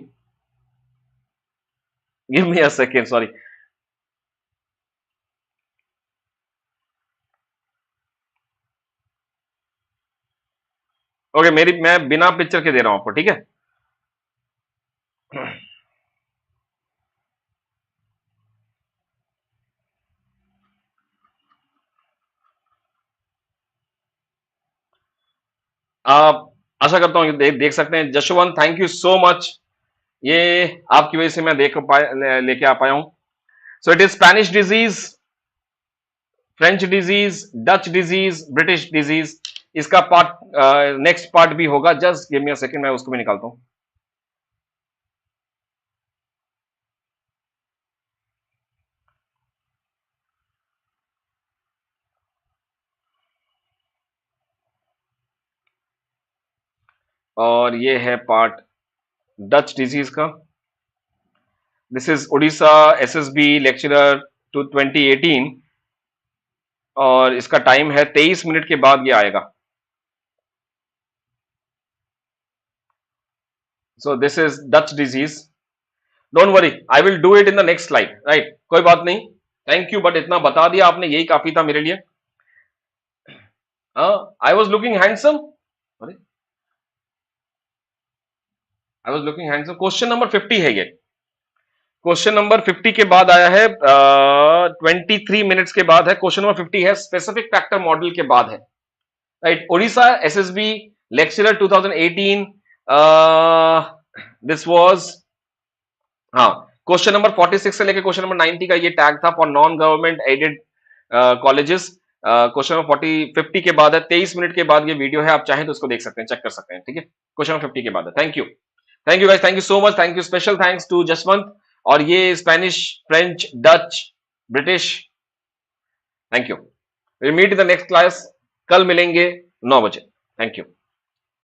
Give me a second. Sorry. Okay, मेरी, मैं बिना पिक्चर के दे रहा हूं आपको, ठीक है? आप आशा करता हूं कि देख सकते हैं। Jashwant, thank you so much, ये आपकी वजह से मैं देख पाया, लेके आ पाया हूं। So it is Spanish disease, French disease, Dutch disease, British disease. इसका पार्ट नेक्स्ट पार्ट भी होगा। Just give me a second, मैं उसको भी निकालता हूं। और ये है पार्ट डच डिजीज का। This is Orissa SSB lecturer to 2018, और इसका टाइम है 23 मिनट के बाद ये आएगा। सो this is Dutch disease. Don't worry, I will do it in the next slide, right, कोई बात नहीं। थैंक यू, बट इतना बता दिया आपने, यही काफी था मेरे लिए। I was looking handsome, I was looking handsome. Question number 50 है ये। क्वेश्चन नंबर 50 के बाद आया है, 23 मिनट्स के बाद है। क्वेश्चन नंबर 50 है, स्पेसिफिक फैक्टर मॉडल के बाद है, right. Orissa SSB lecturer 2018, this was, हाँ, क्वेश्चन नंबर 46 से लेकर क्वेश्चन नंबर 90 का ये टैग था for non government aided colleges. Question number 50 के बाद है, 23 मिनट के बाद ये वीडियो है, आप चाहें तो उसको देख सकते हैं, चेक कर सकते हैं, ठीक है। क्वेश्चन नंबर 50 के बाद है। Thank you guys, thank you so much, thank you, special thanks to Jaswant. और ये Spanish, French, Dutch, British, thank you. Will meet in the next class, कल मिलेंगे 9 बजे। Thank you.